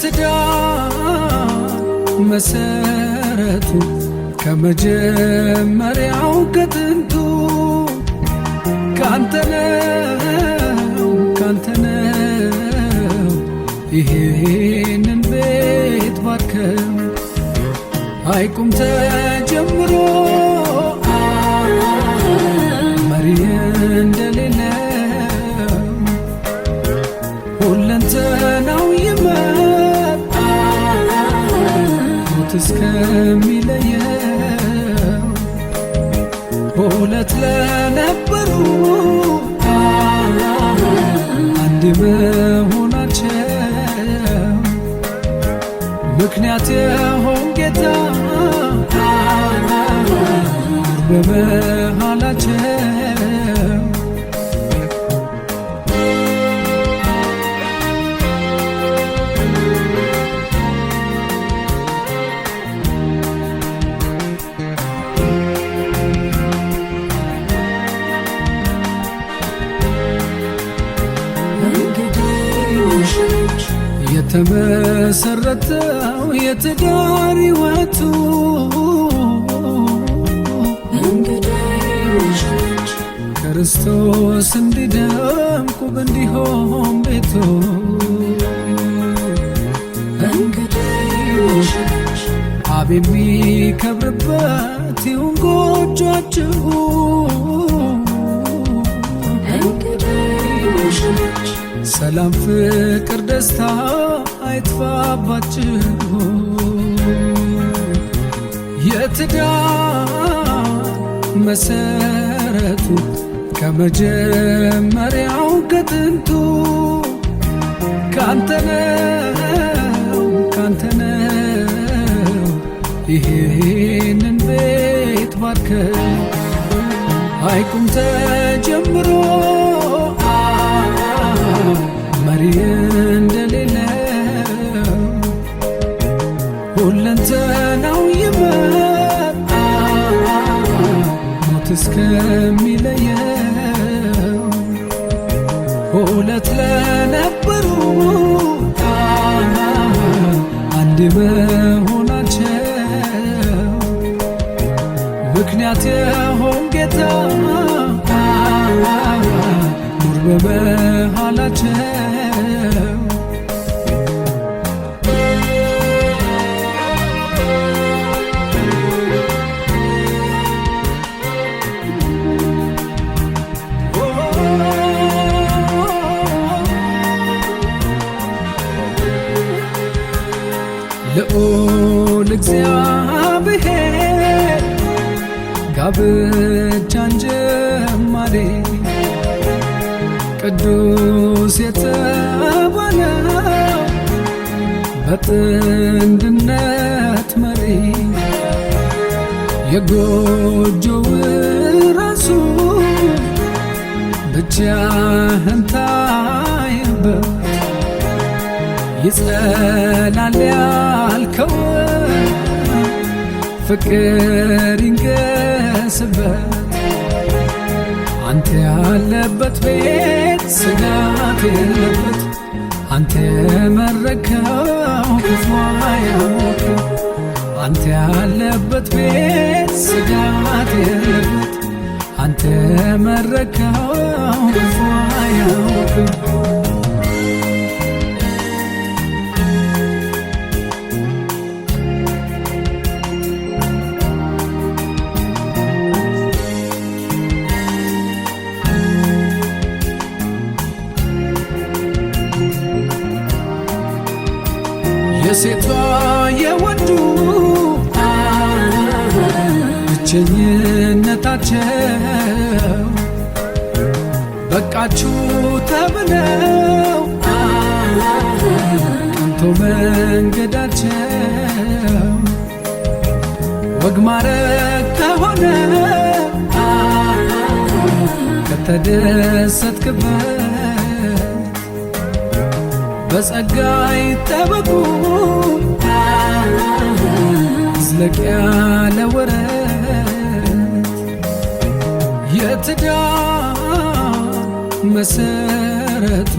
የትዳር መሰረቱ ከመጀመሪያው ከጥንቱ ካንተነው ይሄንን ቤት ባርከው አይቁም ተጀምሮ መሪ እንደሌለው ሁለንተናው ይመጣ ሞት እስከሚለየው ሁለት ለነበሩ አንድ መሆናቸው ምክንያት የሆን ጌታ በመሃላቸው የተመሰረተው የትዳር ሕይወቱ ክርስቶስ እንዲደምቅ እንዲሆን ቤቱ አብ የሚከብርበት ይሁን ጎጆአችሁ ሰላም ፍቅር ደስታ አይጥፋባችሁ የትዳር መሰረቱ ከመጀመሪያው ከጥንቱ ካንተነው ይሄንን ቤት ባርከው አይቁም ተጀምሮ መሪ እንደሌለው ሁለንተናው ይመጣ ሞት እስከሚለየው ሁለት ለነበሩ አንድ መሆናቸው ምክንያት የሆን ጌታ ኑር በመሃላቸው ልዑል እግዚአብሔር ጋብቻን ጀማሪ ቅዱስ የተባለው በጥንድነት መሪ የጎጆው ራሱ ብቻህን ታይበት ይጸናል ያልከው ፍቅር ይንገስበት አንተ ያለበት ቤት ስጋት የለበት አንተ የመረከው ክፉ አያውቅም አንተ ያለበት ቤት ስጋት የለበት አንተ የመረከው ክፉ አያውቅም የሴቷ የወንዱ ብቸኝነታቸው በቃችሁ ተብለው ቀንቶ መንገዳቸው ወግ ማረግ ከሆነ ከተደሰትክበት በጸጋ ይጠበቁ ዝለቅ ያለ ወረት የትዳር መሰረቱ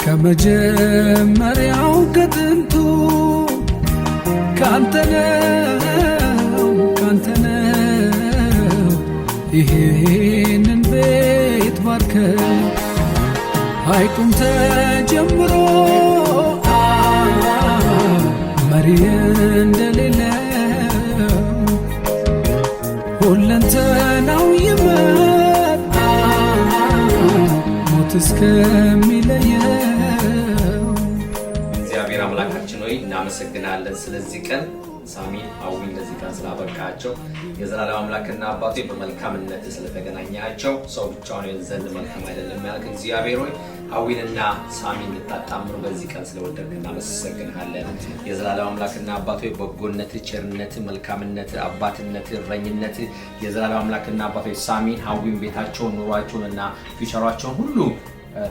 ከመጀመሪያው ከጥንቱ ካንተ ነው ይሄንን ቤት ባርከው ሐይቁም ተጀምሮ መሪ እንደሌለው ሁለንተናው ይመጣ ሞት እስከሚለየው። እግዚአብሔር አምላካችን ሆይ እናመሰግናለን ስለዚህ ቀን ሳሚን ሀዊን ለዚህ ቀን ስላበቃቸው የዘላለም አምላክና አባቴ በመልካምነት ስለተገናኛቸው ሰው ብቻውን ዘንድ መልካም አይደለም ያልክ እግዚአብሔር ሆይ ሀዊንና ሳሚን ልታጣምሩ በዚህ ቀን ስለወደድክ እናመሰግናለን። የዘላለም አምላክና አባቴ በጎነት፣ ቸርነት፣ መልካምነት፣ አባትነት፣ እረኝነት የዘላለም አምላክና አባቴ ሳሚን ሀዊን ቤታቸውን፣ ኑሯቸውንና ፊውቸራቸውን ሁሉ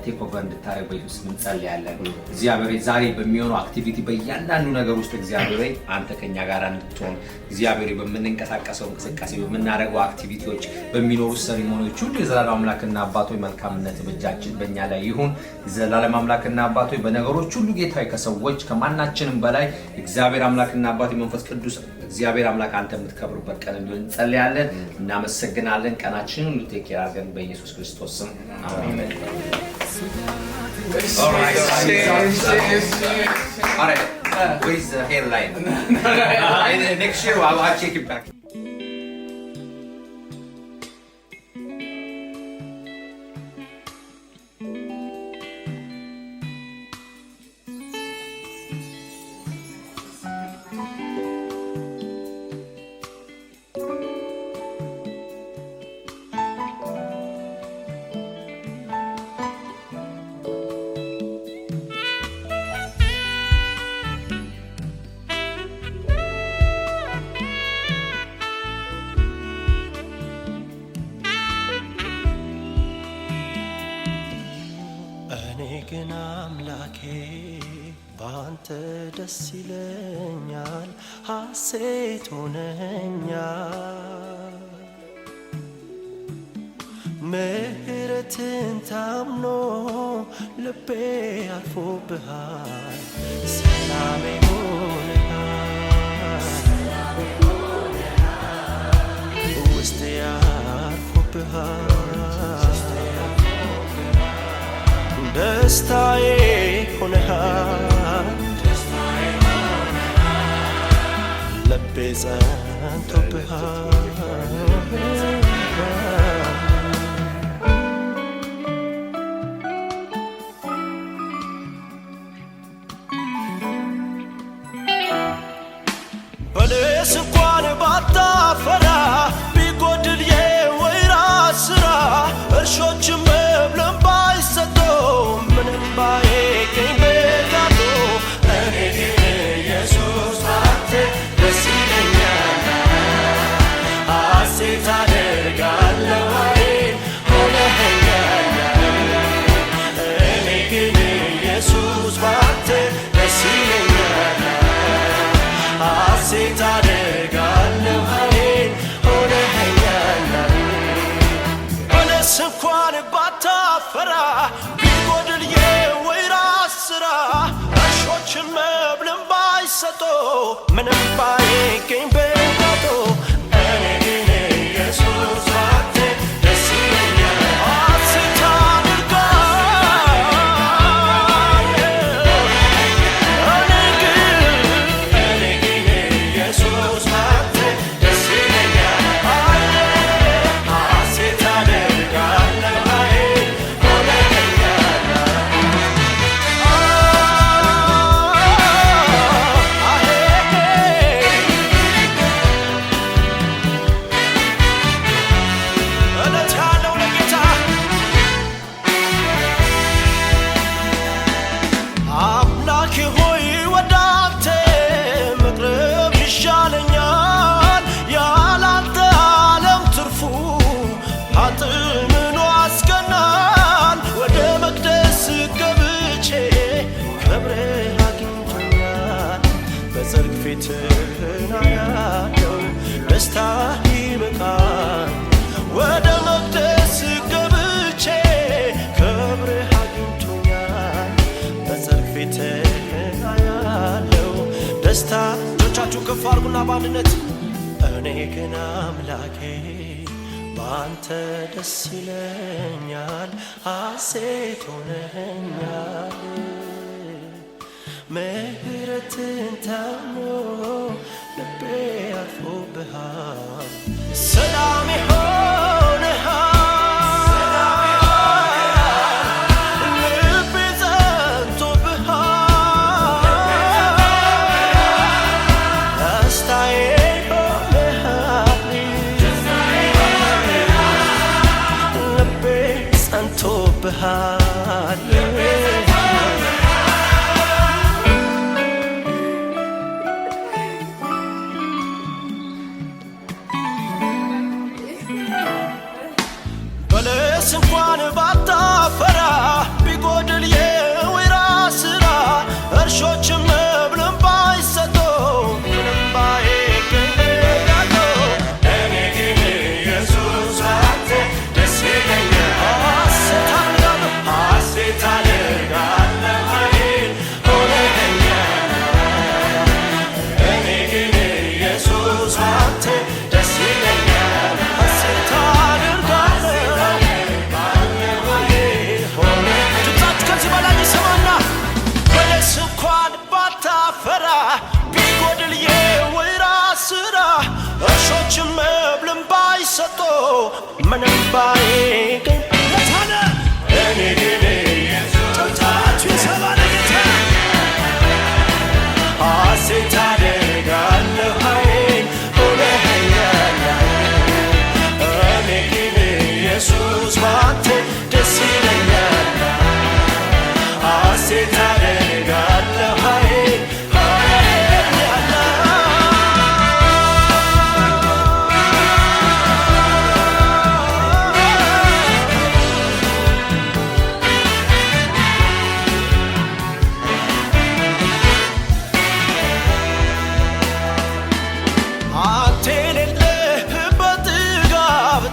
ቴክ ኦቨር እንድታረግ በኢየሱስ ስም እንጸልያለን። እግዚአብሔር ዛሬ በሚሆነው አክቲቪቲ በእያንዳንዱ ነገር ውስጥ እግዚአብሔር አንተ ከኛ ጋር እንድትሆን እግዚአብሔር በምንንቀሳቀሰው እንቅስቃሴ በምናደርገው አክቲቪቲዎች በሚኖሩ ሴሪሞኒዎች ሁሉ የዘላለም አምላክና አባቶች መልካምነት በእጃችን በእኛ ላይ ይሁን። የዘላለም አምላክና አባቶች በነገሮች ሁሉ ጌታዬ ከሰዎች ከማናችንም በላይ እግዚአብሔር አምላክና አባቶች መንፈስ ቅዱስ እግዚአብሔር አምላክ አንተ የምትከብሩበት ቀን እንዲሆን እንጸልያለን። እናመሰግናለን። ቀናችንን ሁሉ ቴክ ኬር አድርገን በኢየሱስ ክርስቶስ ስም አሜን። All right. Where's the hairline? Next year I'll take it back. ግን አምላኬ ባንተ ደስ ይለኛል፣ ሐሴት ሆነኛል። ምሕረትን ታምኖ ልቤ አርፎብሃል፣ ሰላሜ ሆነሃል፣ ውስጤ አርፎብሃል፣ ደስታዬ ሆነሃል፣ ልቤ ጸንቶብሃል። በለስ እንኳን ባታፈራ ቢጎድል የወይራ ስራ እርሾችም መብልን ባይሰጡ ምንም ባይገኝ በጋዶ እኔ ግን ኢየሱስ ባንተ ደስ ይለኛል፣ ሐሴት አደርጋለሁ ሆነኸኛል። እኔ ግን ኢየሱስ ባንተ ደስ ይለኛል፣ ሐሴት አደርጋለሁ ሆነኸኛል። በለስ እንኳን ባታፈራ ቢጎድል የወይራ ስራ እርሾችን መብልን ባይሰጡ ምንም ባይገኝ በጋዶ እኔ ግን ኢየሱስ ባንተ ደስ ይለኛል፣ ሐሴት አደርጋለሁ። እኔ ግን ኢየሱስ ባንተ ደስ ይለኛል፣ ሐሴት አደርጋለሁ ሆነኸኛል። ባንድነት እኔ ግን አምላኬ ባንተ ደስ ይለኛል ሐሴት ሆነኛል ምህረትን ታምኖ ልቤ አርፎብሃል ሰላሜ ሆነሃል ልቤ ጸንቶብሃል ደስታዬ ሆነሃል ልቤ ጸንቶብሃል እንኳን ባታፈራ ቢጎድል የወይራ ስራ እርሾችም መብልን ባይሰጡ ምንም ባይገኛሉ እኔ ግን ኢየሱስ አንተ ደስ ይለኛል ሐሴት አደርጋለሁ ኃይል ሆነኸኛል እኔ ግን ኢየሱስ አንተ ደስ ይለኛል ሐሴት ፈራ ቢጎድል የወይራ ስራ እርሾችም መብልን ባይሰጡ ምንም ባይገኝ ለታነ እኔ ግን ጭብጨባችሁ ይሰማል ጌታ ሐሴት አደርጋለሁ ኃይል ሆነኸኛል እኔ ግን ኢየሱስ ባንተ ደስ ይለኛል ሐሴት አደርጋለሁ ኃይል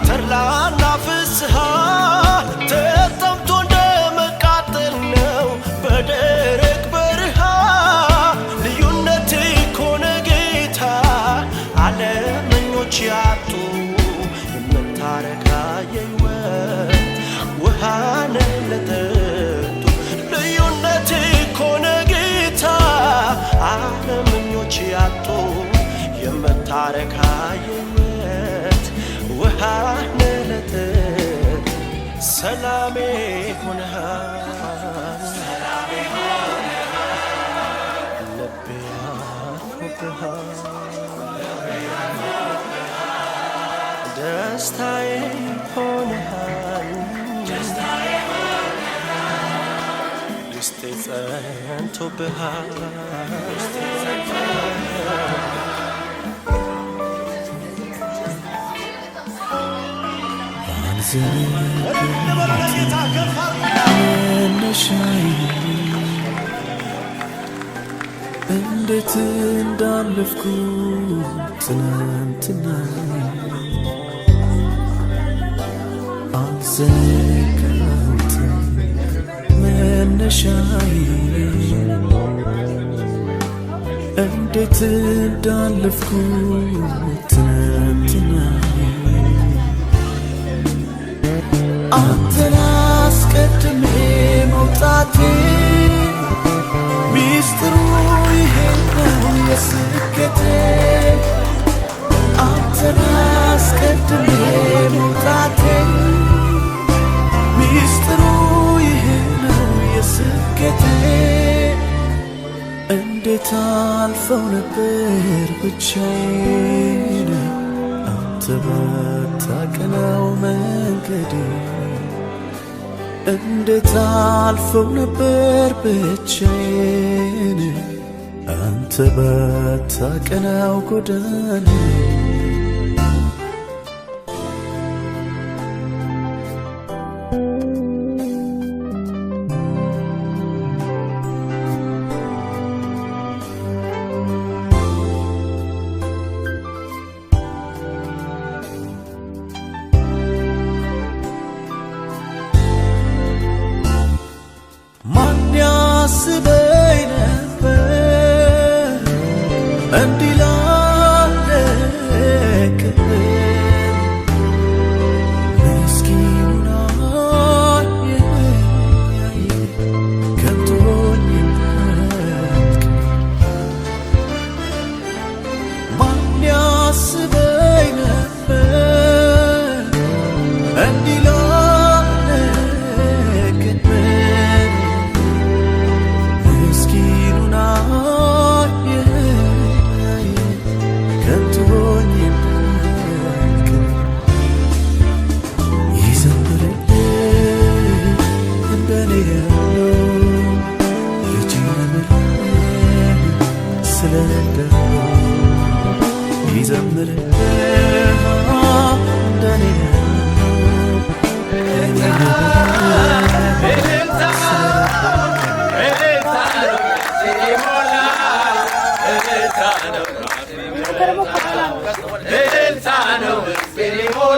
ተድላና ፍስሃ ተጠምቶ እንደመቃጠል ነው በደረቅ በረሃ ልዩነት ኮነ ጌታ ዓለመኞች ያጡ የምታረካ የሕይወት ውሃ ነህ ለጠጡ ልዩነት ኮነ ጌታ ዓለመኞች ያጡ የምታረካ የሕይወት ውሃ ነህ ለጠጡ ሰላሜ ሆነሃል ልቤ አርፎብሃል ደስታዬ ሆነሃል ውስጤ ጸንቶብሃል መነሻዬ እንዴት እንዳለፍኩ ትናንትና አልዘነጋሁትም መነሻዬ እንዴት እንዳለፍኩ ትናንትና አንተን አስቀድሜ መውጣቴ ሚስጥሩ ይሄ ነው የስኬቴ አንተን አስቀድሜ መውጣቴ ሚስጥሩ ይሄ ነው የስኬቴ እንዴት አልፈው ነበር ብቻዬን አንተ ባታቀናው መንገዴ እንዴት አልፈው ነበር ብቻዬን አንተ ባታቀናው ጎዳኔ እንዲህ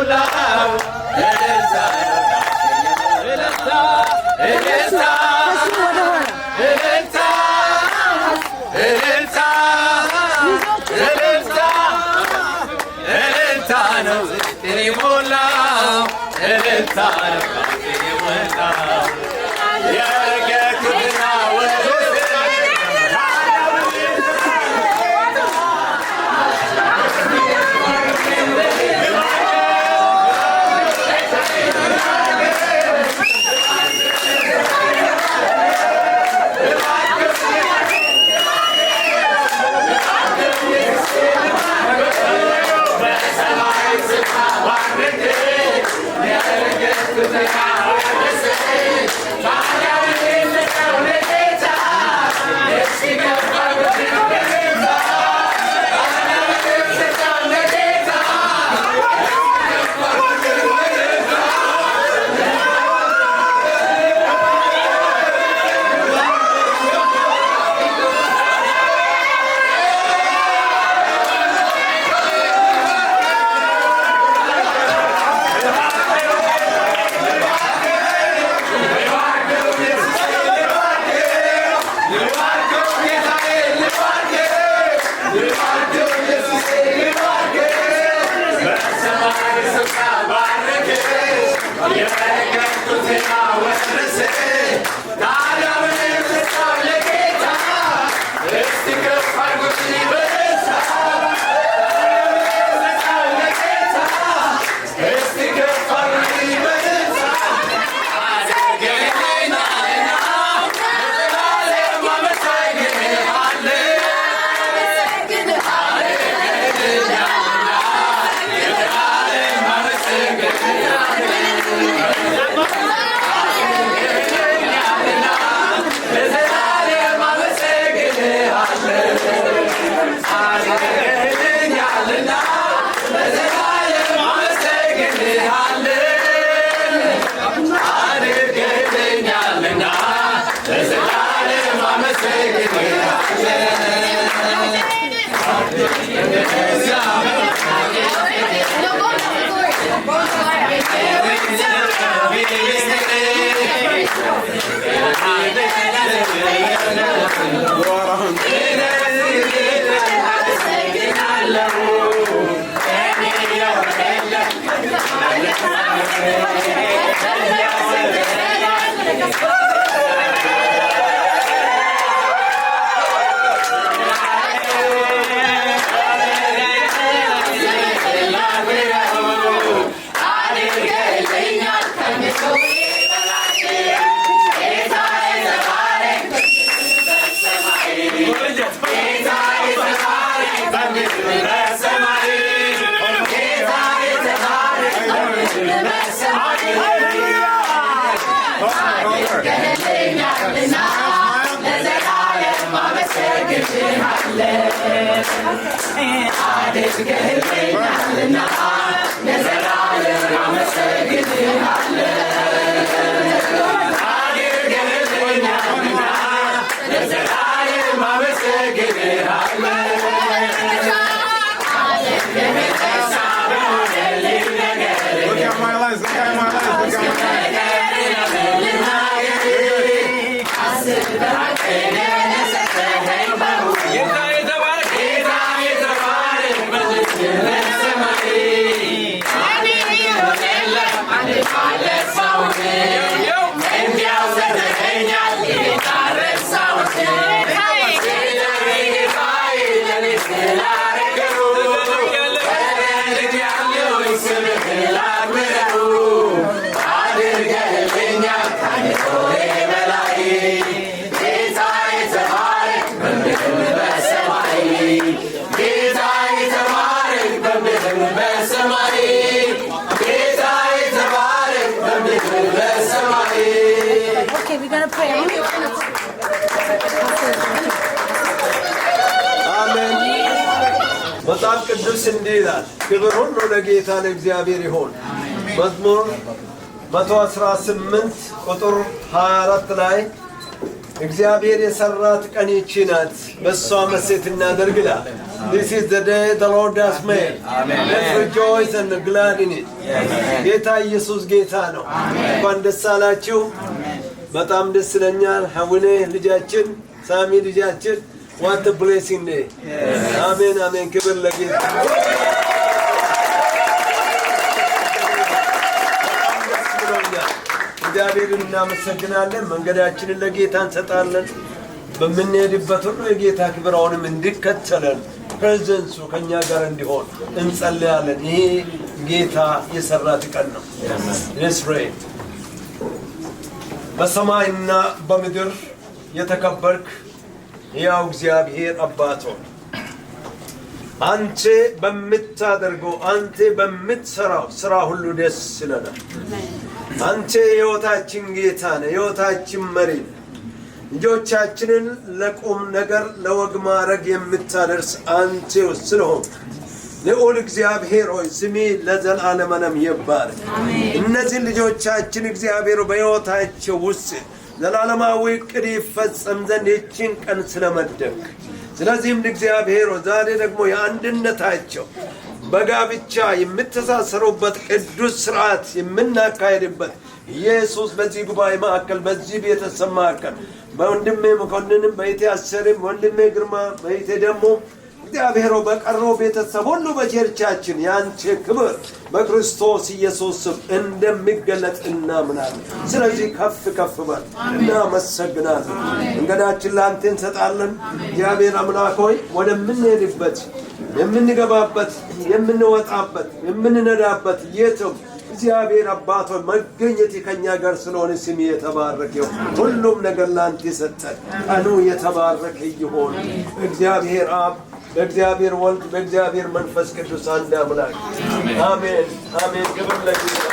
የሞላው እልልታ እልልታ እልልታ እልልታ እልልታ እልልታ እልልታ ነው የሞላው እልልታ ነው የሞላው የረገኩትና መጽሐፍ ቅዱስ እንዲህ ይላል፣ ክብር ሁሉ ለጌታ ለእግዚአብሔር ይሁን። መዝሙር 118 ቁጥር 24 ላይ እግዚአብሔር የሰራት ቀን ይህች ናት፣ በእሷ ሐሴት እናድርግ ይላል። This is the day the Lord has made. Let's rejoice and be glad in it. ጌታ ኢየሱስ ጌታ ነው። እንኳን ደስ አላችሁ። በጣም ደስ ይለኛል። ሐውኔ ልጃችን ሳሚ ልጃችን what a blessing day. አሜን አሜን። ክብር ለጌታ። እግዚአብሔርን እናመሰግናለን። መንገዳችንን ለጌታ እንሰጣለን። በምንሄድበት ሁሉ የጌታ ክብር አሁንም እንዲከተለን ፕሬዘንሱ ከኛ ጋር እንዲሆን እንጸልያለን። ይሄ ጌታ የሰራት ቀን ነው። Let's pray. በሰማይና በምድር የተከበርክ ያው እግዚአብሔር አባት ሆይ አንተ በምታደርገው አንተ በምትሰራው ስራ ሁሉ ደስ ይለናል። አንተ የሕይወታችን ጌታ ነህ፣ የሕይወታችን መሪ ነህ። ልጆቻችንን ለቁም ነገር ለወግ ማዕረግ የምታደርስ አንተ ስለሆንክ ልዑል እግዚአብሔር ሆይ ስምህ ለዘላለም ይባረክ። እነዚህ ልጆቻችን እግዚአብሔር በሕይወታቸው ውስጥ ዘላለማዊ ዕቅድ ይፈጸም ዘንድ ይህችን ቀን ስለመደብክ ስለዚህም እግዚአብሔር ዛሬ ደግሞ የአንድነታቸው በጋብቻ የምትተሳሰሩበት ቅዱስ ሥርዓት የምናካሄድበት ኢየሱስ በዚህ ጉባኤ ማዕከል በዚህ ቤተሰብ ማዕከል በወንድሜ መኮንንም በእቴ አሰሪም ወንድሜ ግርማ በእቴ ደግሞ እግዚአብሔር በቀረው ቤተሰብ ሁሉ በቸርቻችን ያንተ ክብር በክርስቶስ ኢየሱስ ስም እንደሚገለጥ እናምናለን። ስለዚህ ከፍ ከፍ በል እናመሰግናለን። እንገዳችን ላንተ እንሰጣለን። እግዚአብሔር አምላክ ሆይ ወደምንሄድበት የምንገባበት የምንወጣበት የምንነዳበት የትም እግዚአብሔር አባት ሆይ መገኘት ከኛ ጋር ስለሆነ ስምህ የተባረከ ይሁን። ሁሉም ነገር ላንተ ሰጠን። ቀኑ የተባረከ ይሁን። እግዚአብሔር አብ በእግዚአብሔር ወልድ በእግዚአብሔር መንፈስ ቅዱስ አንድ አምላክ አሜን አሜን። ክብር ለጌታ።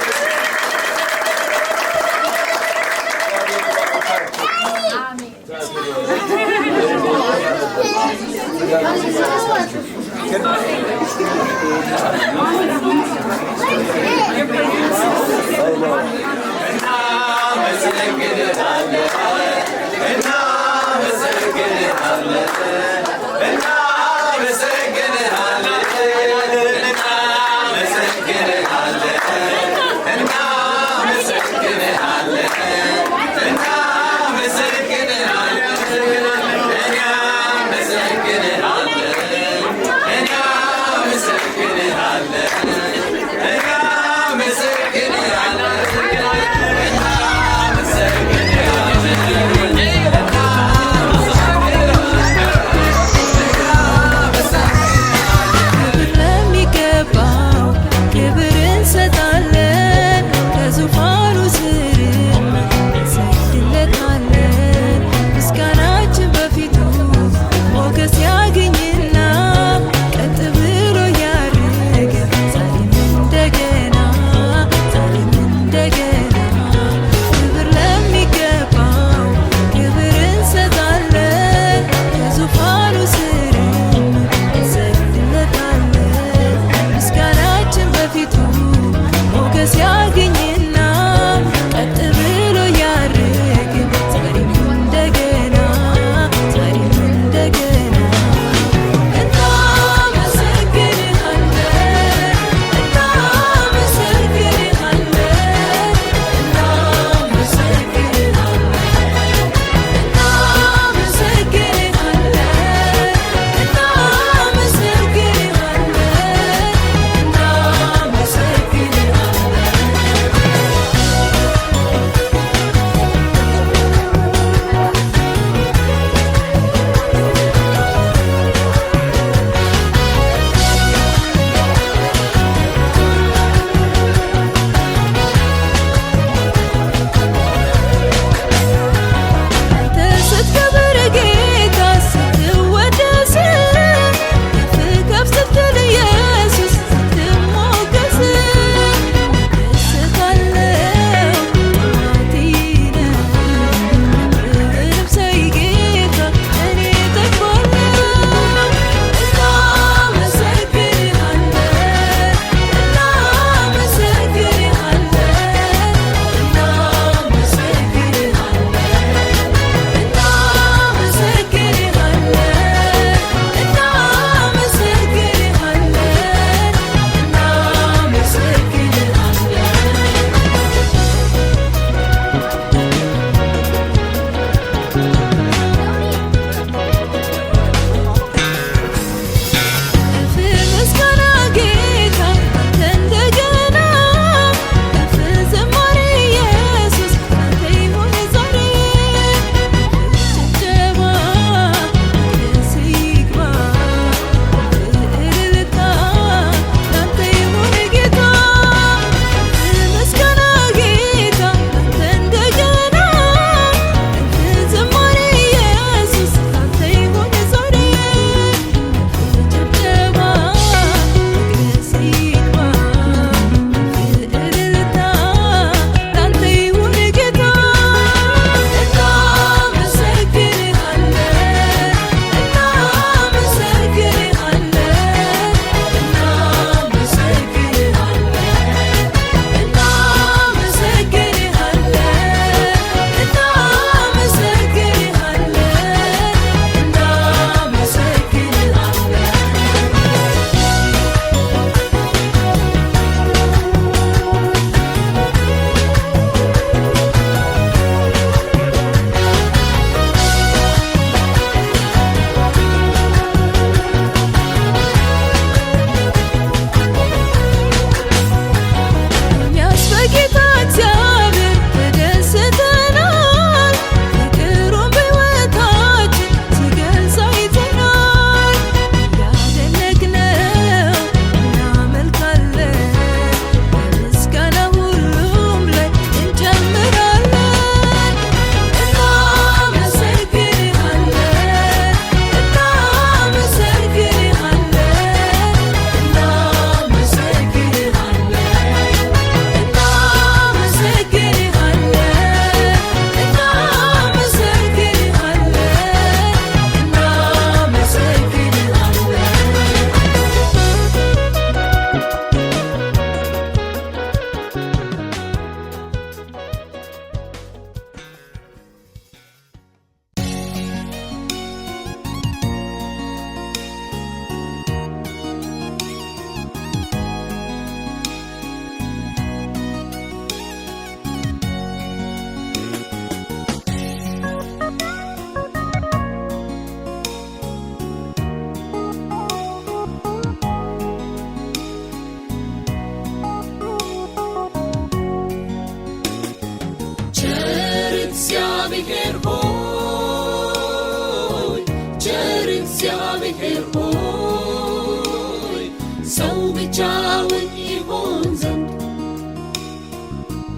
ብቻውን ይሆን ዘንድ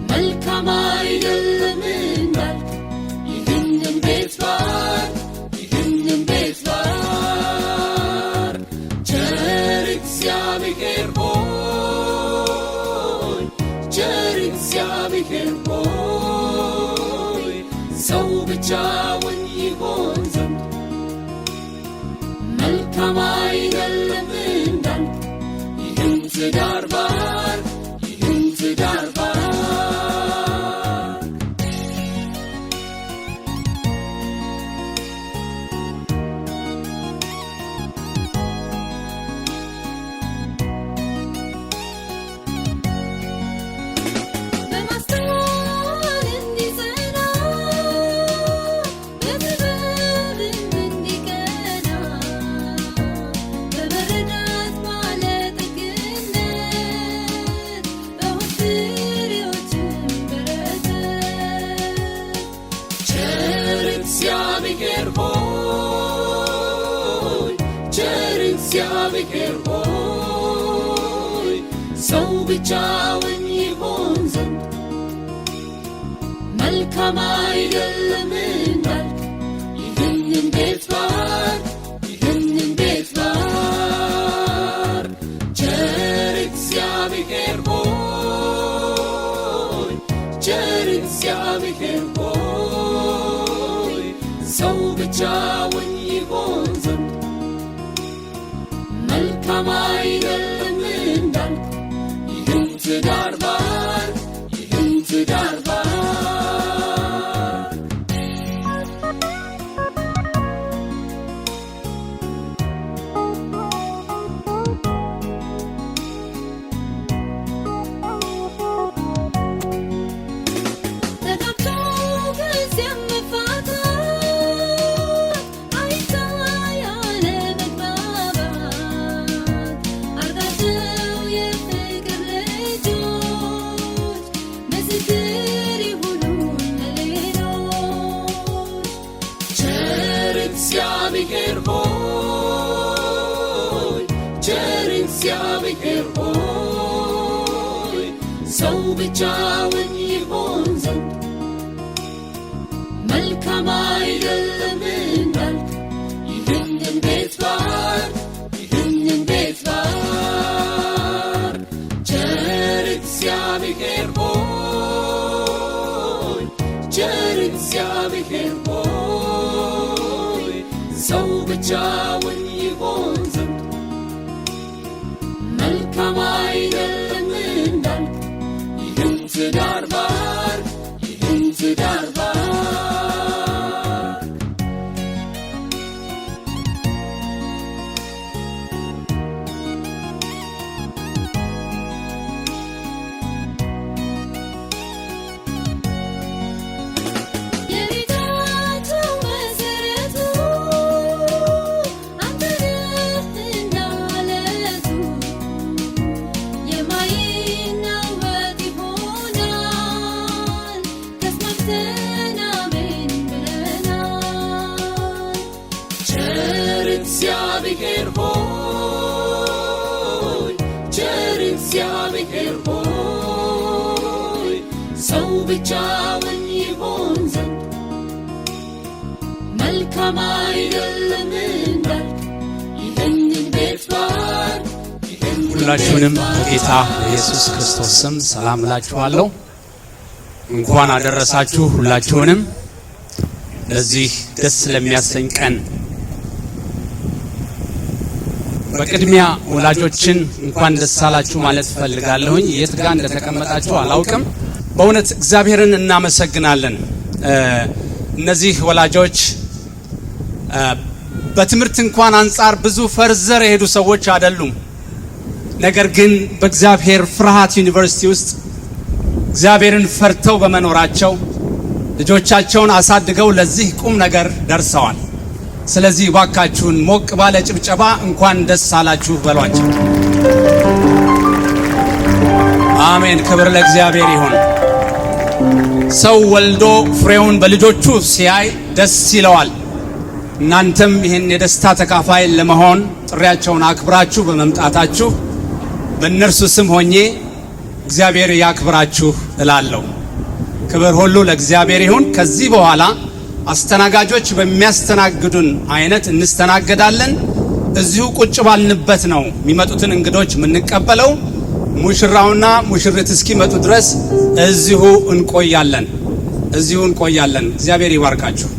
መልካም አይደለም እንዳልክ ይህንን ቤት ባር ቸር እግዚአብሔር ሆይ ቸር እግዚአብሔር ሆይ ሰው ብቻውን ይሆን ዘንድ መልካም አይደለም እንዳልክ ይህን ትዳር ባር እግዚአብሔር ሆይ ሰው ብቻውን ይሆን ዘንድ መልካም አይደለም እንዳልክ ይህንን ቤት ባር ቸር እግዚአብሔር ሆይ ቸር እግዚአብሔር ሆይ ሰው ብቻውን ይሆን ዘንድ መልካም አይደለም እንዳልክ ይህን ትዳር ባር እግዚአብሔር ሆይ ቸር እግዚአብሔር ሆይ ሰው ብቻውን ይሆን ዘንድ መልካም አይደለም እንዳልክ ይህንን ቤት ባር ቸር እግዚአብሔር ሆይ ቸር እግዚአብሔር ሆይ ሰው ብቻውን ይሆን ዘንድ መልካም አይደለም እንዳልክ ይህን ትዳር ባር እግዚአብሔር ሆይ ቸር እግዚአብሔር ሆይ ሰው ብቻውን ይሆን ዘንድ መልካም አይደለም እንዳልክ ይህንን ቤት ባር ሁላችሁንም በጌታ በኢየሱስ ክርስቶስ ስም ሰላም እላችኋለሁ። እንኳን አደረሳችሁ ሁላችሁንም ለዚህ ደስ ለሚያሰኝ ቀን። በቅድሚያ ወላጆችን እንኳን ደስ አላችሁ ማለት ፈልጋለሁኝ። የት ጋር እንደተቀመጣችሁ አላውቅም። በእውነት እግዚአብሔርን እናመሰግናለን። እነዚህ ወላጆች በትምህርት እንኳን አንጻር ብዙ ፈርዘር የሄዱ ሰዎች አይደሉም። ነገር ግን በእግዚአብሔር ፍርሃት ዩኒቨርሲቲ ውስጥ እግዚአብሔርን ፈርተው በመኖራቸው ልጆቻቸውን አሳድገው ለዚህ ቁም ነገር ደርሰዋል። ስለዚህ ባካችሁን ሞቅ ባለ ጭብጨባ እንኳን ደስ አላችሁ በሏቸው። አሜን። ክብር ለእግዚአብሔር ይሁን። ሰው ወልዶ ፍሬውን በልጆቹ ሲያይ ደስ ይለዋል። እናንተም ይህን የደስታ ተካፋይ ለመሆን ጥሪያቸውን አክብራችሁ በመምጣታችሁ በእነርሱ ስም ሆኜ እግዚአብሔር ያክብራችሁ እላለሁ። ክብር ሁሉ ለእግዚአብሔር ይሁን። ከዚህ በኋላ አስተናጋጆች በሚያስተናግዱን አይነት እንስተናገዳለን። እዚሁ ቁጭ ባልንበት ነው የሚመጡትን እንግዶች የምንቀበለው። ሙሽራውና ሙሽሪት እስኪመጡ ድረስ እዚሁ እንቆያለን። እግዚአብሔር ይባርካችሁ።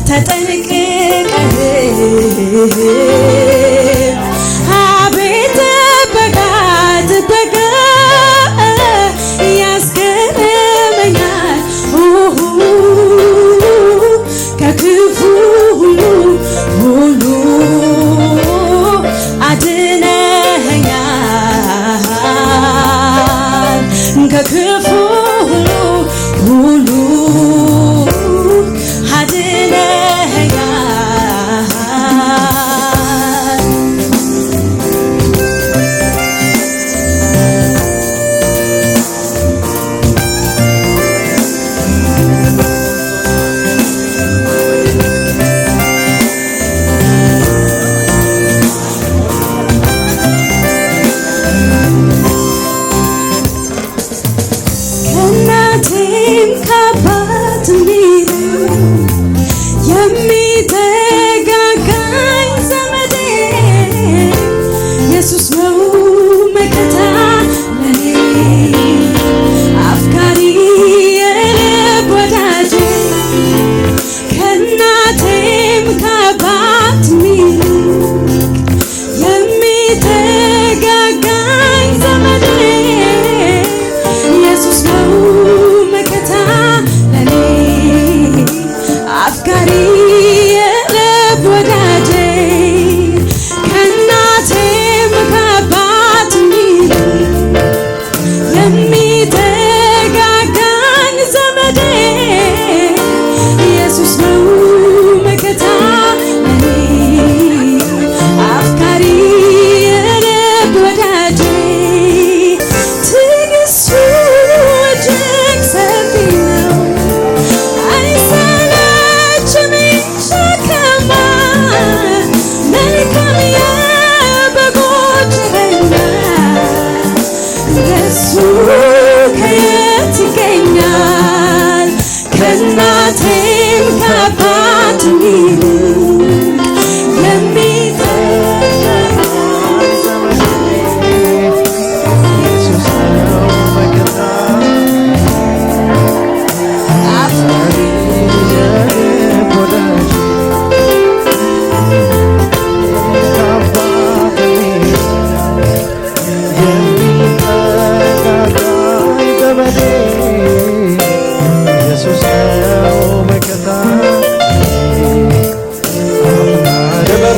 ተጠንቅቀህ አቤት ጥበቃ ጥበቃ ያስገርመኛል ከክፉ ሁሉ አድነኸኛል ከክፉ ሁሉ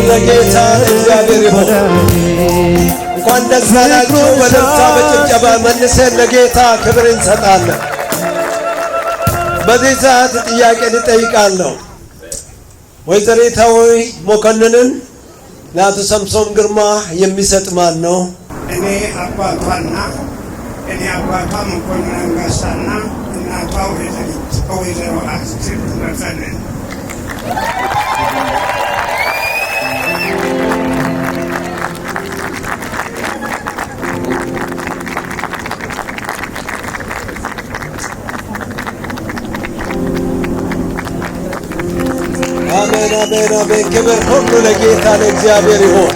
ለጌታ እግዚአብሔር ይሁን። እንኳን ደስ አላችሁ። በደስታ በጭብጨባ መልሰን ለጌታ ክብር እንሰጣለን። በዚህ ሰዓት ጥያቄ ልጠይቃለሁ። ወይዘሪት መኮንንን ለአቶ ሰምሶን ግርማ የሚሰጥ ማን ነው? እኔ አባቷና እኔ አባቷ መኮንን አንጋሳና እናቷ ወይዘሮ አስቴር መኮንን አሜን አሜን አሜን። ክብር ሁሉ ለጌታ ለእግዚአብሔር ይሁን።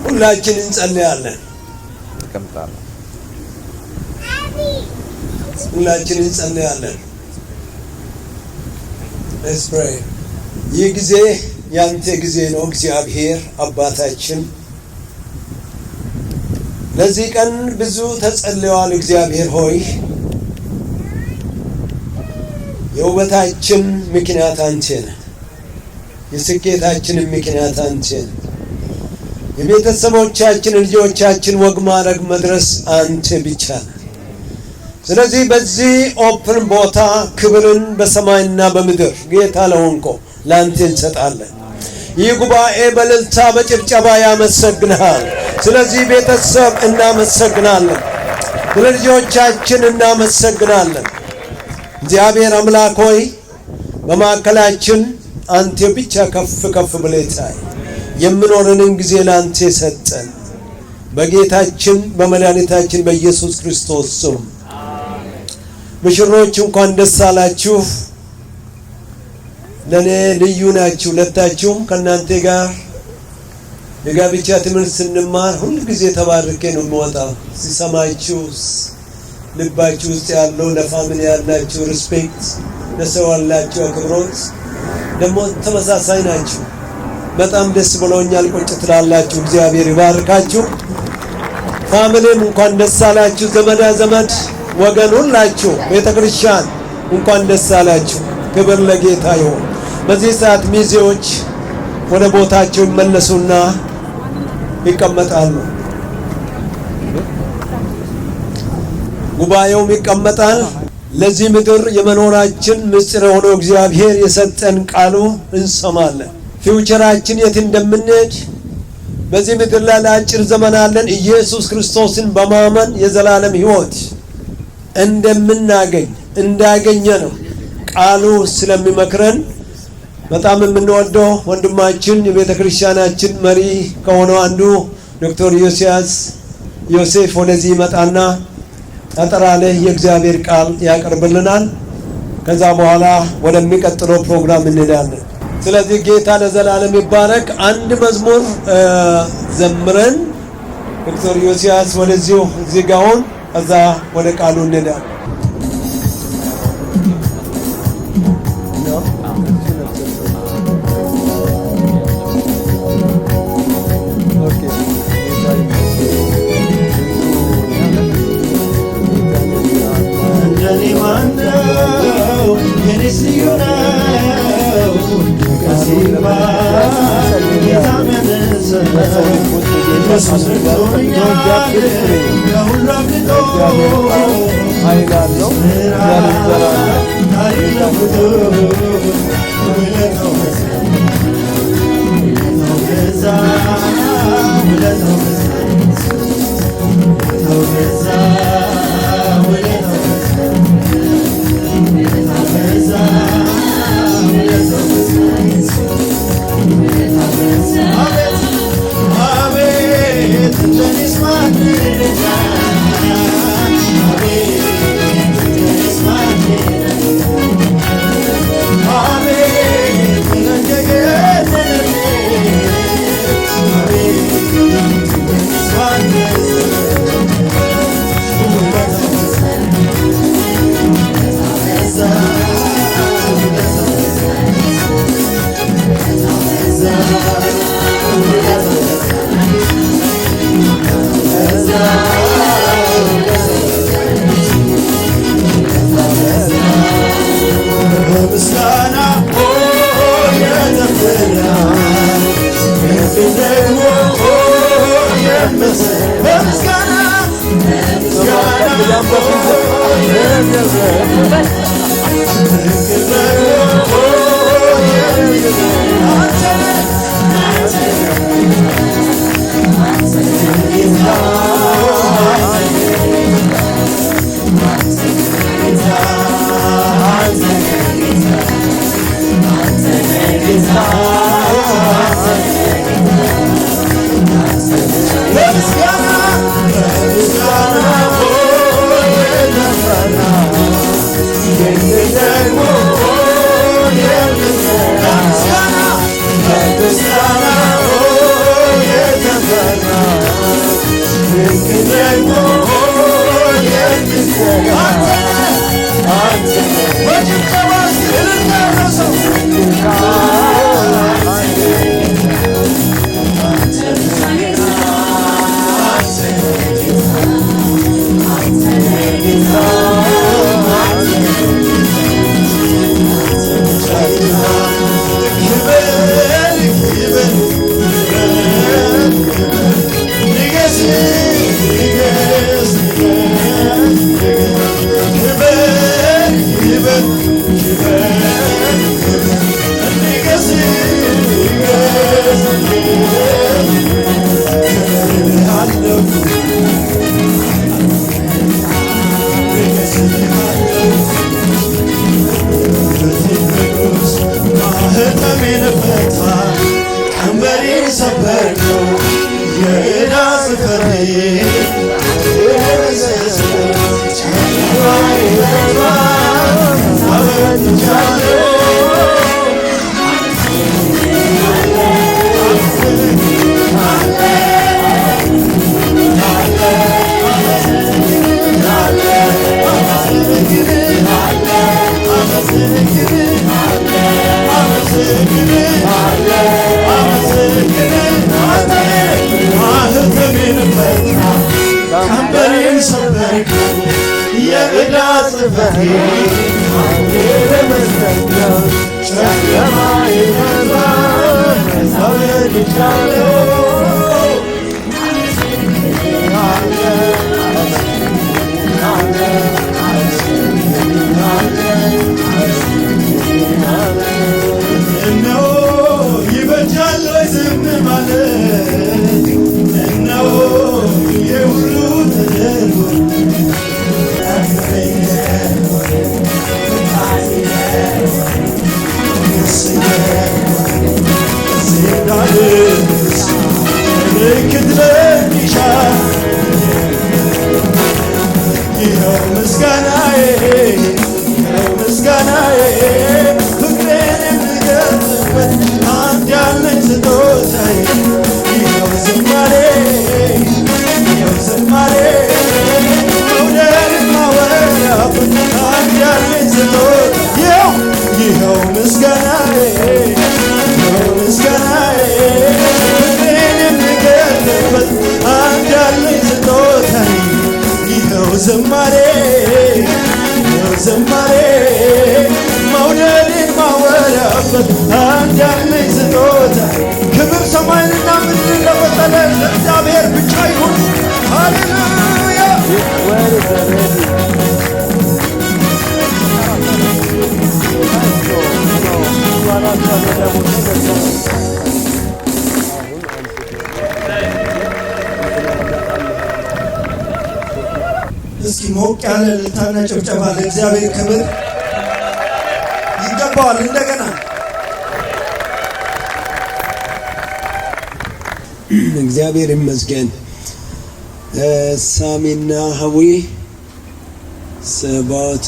ሁላችን እንጸልያለን። ሁላችን እንጸልያለን። Let's pray. ይህ ጊዜ ያንተ ጊዜ ነው እግዚአብሔር አባታችን። ለዚህ ቀን ብዙ ተጸልየዋል። እግዚአብሔር ሆይ የውበታችን ምክንያት አንተ ነህ። የስኬታችን ምክንያት አንተ ነህ። የቤተሰቦቻችን ልጆቻችን ወግ ማዕረግ መድረስ አንተ ብቻ ነህ። ስለዚህ በዚህ ኦፕን ቦታ ክብርን በሰማይና በምድር ጌታ ለሆንከው ለአንተ እንሰጣለን። ይህ ጉባኤ በእልልታ በጭብጨባ ያመሰግንሃል። ስለዚህ ቤተሰብ እናመሰግናለን። ስለ ልጆቻችን እናመሰግናለን። እግዚአብሔር አምላክ ሆይ በማዕከላችን አንተ ብቻ ከፍ ከፍ ብለህ ታይ። የምኖረንን ጊዜ ለአንተ ሰጠን። በጌታችን በመድኃኒታችን በኢየሱስ ክርስቶስ ስም ሙሽሮች እንኳን ደስ አላችሁ። ለኔ ልዩ ናችሁ። ሁለታችሁም ከናንተ ጋር የጋብቻ ትምህርት ስንማር ሁሉ ጊዜ ተባርኬ ነው የምወጣው። ሲሰማችሁ ልባችሁ ውስጥ ያለው ለፋሚሊ ያላችሁ ሪስፔክት፣ ለሰው ያላችሁ አክብሮት ደግሞ ተመሳሳይ ናችሁ። በጣም ደስ ብሎኛል። ቁጭ ትላላችሁ። እግዚአብሔር ይባርካችሁ። ፋሚሊም እንኳን ደስ አላችሁ። ዘመድ ወገን ሁላችሁ ቤተክርስቲያን እንኳን ደስ አላችሁ። ክብር ለጌታ ይሁን። በዚህ ሰዓት ሚዜዎች ወደ ቦታቸው ይመለሱና ይቀመጣሉ። ጉባኤውም ይቀመጣል። ለዚህ ምድር የመኖራችን ምስጢር ሆኖ እግዚአብሔር የሰጠን ቃሉ እንሰማለን። ፊውቸራችን የት እንደምንሄድ በዚህ ምድር ላይ ለአጭር ዘመን አለን። ኢየሱስ ክርስቶስን በማመን የዘላለም ሕይወት እንደምናገኝ እንዳገኘ ነው ቃሉ ስለሚመክረን በጣም የምንወደው ወንድማችን የቤተ ክርስቲያናችን መሪ ከሆነው አንዱ ዶክተር ዮሴፍ ወደዚህ ይመጣና አጠራለ የእግዚአብሔር ቃል ያቀርብልናል። ከዛ በኋላ ወደሚቀጥለው ፕሮግራም እንሄዳለን። ስለዚህ ጌታ ለዘላለም ይባረክ። አንድ መዝሙር ዘምረን ዶክተር ዮሴፍ ወደዚሁ ዚጋውን ከዛ ወደ ቃሉ እንሄዳለን። ቀንበሬን ሰበርከው የዕዳ ጽሕፈቴን አንዴ በመስቀል ጨለማዬ በራ ነፃ ወጥቻለሁ እነሆ ይበጃል ወይ ዝም ማለት እነሆ የሁሉ ተደርጎ ሲዳርስ ምልክት ለሚሻ ይኸው ምስጋናዬ ይኸው ምስጋናዬ ፍቅሬን የምገልጽበት አንድ ያለኝ ስጦታዬ ይኸው ዝማሬ ይኸው ዝማሬ መውደድን ማወራበት አንድ ያለኝ ስጦታ ይኸው ምስጋናዬ ይኸው ምስጋናዬ ፍቅሬን የምገልጽበት አንድ ያለኝ ስጦታዬ ይኸው ዝማሬ ይኸው ዝማሬ መውደድን ማወራበት አንድ ያለኝ ስጦታ ክብር ሰማይንና ምድርን ለፈጠረ ለእግዚአብሔር ብቻ ይሁን። ሃሌሉያ እስኪ ሞቅ ያለ እልልታና ጭብጨባ ለእግዚአብሔር ክብር ይገባዋል። እንደገና እግዚአብሔር ይመስገን። ሳሚና ሀዊ about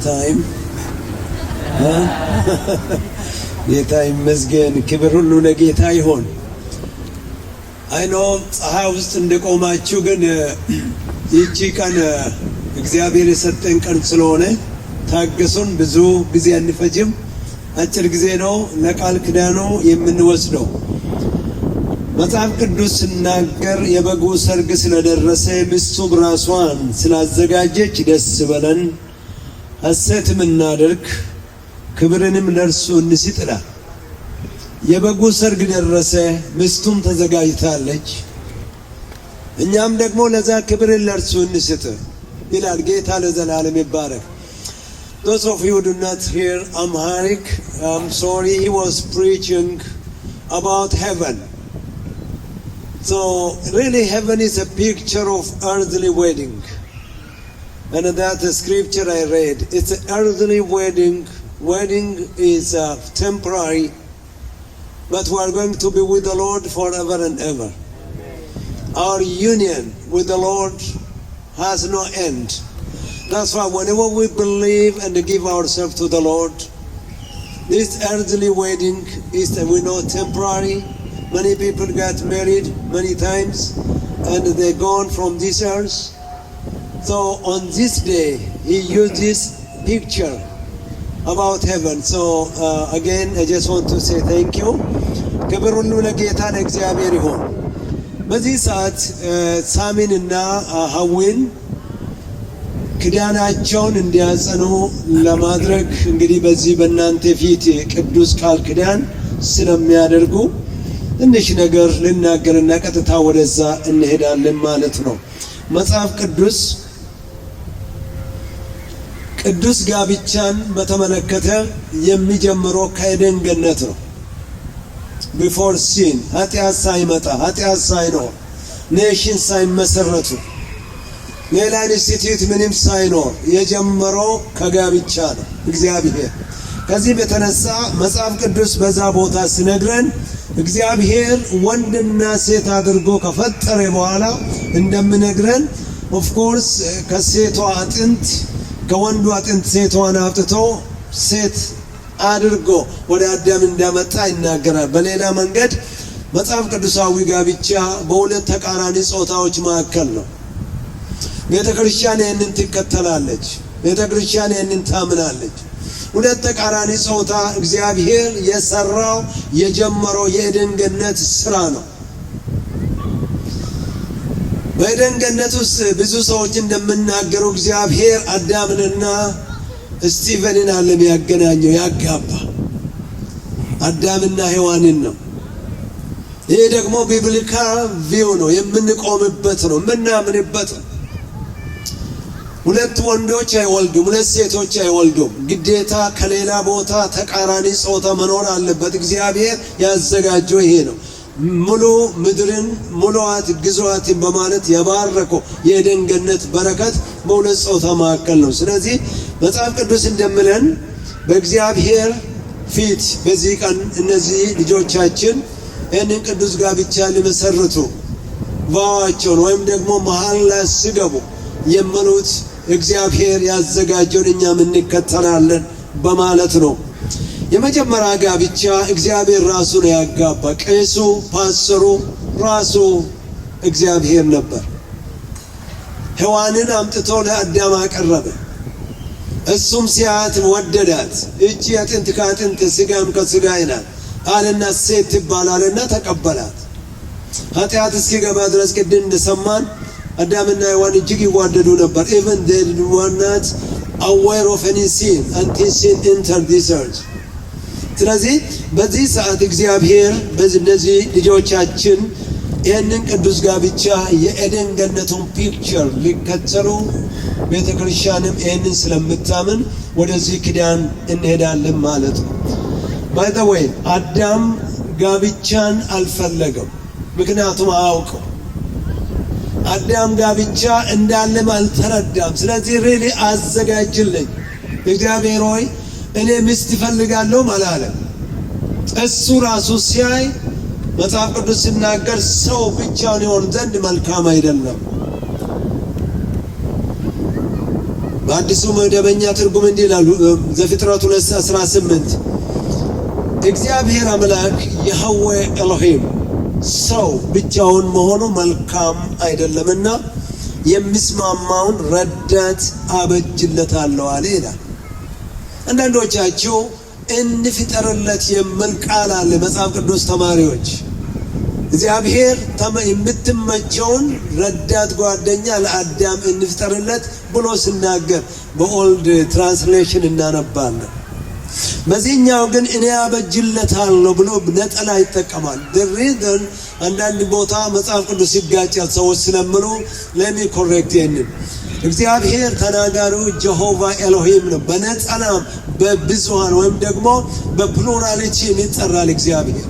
time ጌታ ይመስገን። ክብር ሁሉ ለጌታ ይሆን። አይኖ ፀሐይ ውስጥ እንደቆማችሁ ግን ይቺ ቀን እግዚአብሔር የሰጠን ቀን ስለሆነ ታገሱን። ብዙ ጊዜ አንፈጅም፣ አጭር ጊዜ ነው ለቃል ኪዳኑ የምንወስደው። መጽሐፍ ቅዱስ ሲናገር የበጉ ሰርግ ስለደረሰ ሚስቱም ራሷን ስላዘጋጀች ደስ በለን ሐሴትም እናድርግ ክብርንም ለእርሱ እንስጥ ይላል። የበጉ ሰርግ ደረሰ፣ ሚስቱም ተዘጋጅታለች። እኛም ደግሞ ለዛ ክብርን ለእርሱ እንስጥ ይላል። ጌታ ለዘላለም ይባረክ። Those of you who do not hear Amharic, I'm sorry, he was preaching about heaven. So really heaven is a picture of earthly wedding. And that's the scripture I read. It's an earthly wedding. Wedding is temporary, but we are going to be with the Lord forever and ever. Our union with the Lord has no end. That's why whenever we believe and give ourselves to the Lord, this earthly wedding is, we know, temporary. Many people get married many times and they're gone from this earth. So on this day, he used this picture about heaven. So again, I just want to say thank you. ክብር ሁሉ ለጌታ ለእግዚአብሔር ይሁን። በዚህ ሰዓት ሳሚን እና ሀዊን ኪዳናቸውን እንዲያጸኑ ለማድረግ እንግዲህ በዚህ በእናንተ ፊት ቅዱስ ቃል ኪዳን ስለሚያደርጉ ትንሽ ነገር ልናገርና ቀጥታ ወደዛ እንሄዳለን ማለት ነው። መጽሐፍ ቅዱስ ጋብቻን በተመለከተ የሚጀምረው ከኤደን ገነት ነው። ቢፎር ሲን ኃጢአት ሳይመጣ ኃጢአት ሳይኖር ኔሽን ሳይመሰረቱ ሌላ ኢንስቲትዩት ምንም ሳይኖር የጀመረው ከጋብቻ ነው እግዚአብሔር። ከዚህም የተነሳ መጽሐፍ ቅዱስ በዛ ቦታ ሲነግረን እግዚአብሔር ወንድና ሴት አድርጎ ከፈጠረ በኋላ እንደምነግረን ኦፍ ኮርስ ከሴቷ አጥንት ከወንዱ አጥንት ሴቷን አውጥቶ ሴት አድርጎ ወደ አዳም እንዳመጣ ይናገራል። በሌላ መንገድ መጽሐፍ ቅዱሳዊ ጋብቻ በሁለት ተቃራኒ ጾታዎች መካከል ነው። ቤተ ክርስቲያን ይህንን ትከተላለች። ቤተ ክርስቲያን ይህንን ታምናለች። ሁለት ተቃራኒ ጾታ እግዚአብሔር የሰራው የጀመረው የኤደን ገነት ስራ ነው። በኤደን ገነት ውስጥ ብዙ ሰዎች እንደምናገሩ እግዚአብሔር አዳምንና ስቲቨንን ዓለም ያገናኘው ያጋባ አዳምና ሔዋንን ነው። ይሄ ደግሞ ቢብሊካል ቪው ነው፣ የምንቆምበት ነው፣ የምናምንበት ነው። ሁለት ወንዶች አይወልዱም፣ ሁለት ሴቶች አይወልዱም። ግዴታ ከሌላ ቦታ ተቃራኒ ጾታ መኖር አለበት። እግዚአብሔር ያዘጋጀው ይሄ ነው። ሙሉ ምድርን ሙሉአት ግዙአትን በማለት የባረከው የኤደን ገነት በረከት በሁለት ጾታ መካከል ነው። ስለዚህ መጽሐፍ ቅዱስ እንደሚለን በእግዚአብሔር ፊት በዚህ ቀን እነዚህ ልጆቻችን ይህንን ቅዱስ ጋብቻ ሊመሰርቱ ቫዋቸውን ወይም ደግሞ መሐላ ሲገቡ የመኑት እግዚአብሔር ያዘጋጀውን እኛም እንከተላለን በማለት ነው። የመጀመሪያ ጋብቻ እግዚአብሔር ራሱ ነው ያጋባ። ቄሱ ፓስተሩ ራሱ እግዚአብሔር ነበር። ሔዋንን አምጥቶ ለአዳም አቀረበ። እሱም ሲያት ወደዳት። እቺ አጥንት ከአጥንት ስጋም ከስጋ ናት አለና ሴት ትባላለና ተቀበላት። ኃጢአት እስኪገባ ድረስ ቅድም እንደሰማን አዳምና ሔዋን እጅግ ይዋደዱ ነበር። even they were not aware of any sin until sin entered this earth። ስለዚህ በዚህ ሰዓት እግዚአብሔር በእነዚህ ልጆቻችን ይህንን ቅዱስ ጋብቻ የኤደን ገነቱን ፒክቸር ሊከተሉ ቤተክርስቲያንም ይህንን ስለምታምን ወደዚህ ኪዳን እንሄዳለን ማለት ነው። by the way አዳም ጋብቻን አልፈለገም፣ ምክንያቱም አያውቅም። አዳም ጋብቻ እንዳለም አልተረዳም። ስለዚህ ሪሊ አዘጋጅልኝ እግዚአብሔር ሆይ እኔ ሚስት እፈልጋለሁ አላለም። እሱ ራሱ ሲያይ መጽሐፍ ቅዱስ ሲናገር ሰው ብቻውን ይሆን ዘንድ መልካም አይደለም። በአዲሱ መደበኛ ትርጉም እንዲህ ይላል ዘፍጥረት 2:18 እግዚአብሔር አምላክ ያህዌ ኤሎሂም ሰው ብቻውን መሆኑ መልካም አይደለምና የሚስማማውን ረዳት አበጅለታለሁ አለ ይላል። አንዳንዶቻችሁ እንፍጠርለት የሚል ቃል አለ መጽሐፍ ቅዱስ ተማሪዎች። እግዚአብሔር የምትመቸውን ረዳት ጓደኛ ለአዳም እንፍጠርለት ብሎ ሲናገር በኦልድ ትራንስሌሽን እናነባለን። በዚህኛው ግን እኔ አበጅለታለሁ ብሎ ነጠላ ይጠቀማል። ድሪድን አንዳንድ ቦታ መጽሐፍ ቅዱስ ይጋጫል ሰዎች ስለምሉ ለሚ ኮሬክት ይህንን እግዚአብሔር ተናጋሪው ጀሆቫ ኤሎሂም ነው። በነጠላም በብዙሃን ወይም ደግሞ በፕሉራሊቲ ይጠራል እግዚአብሔር።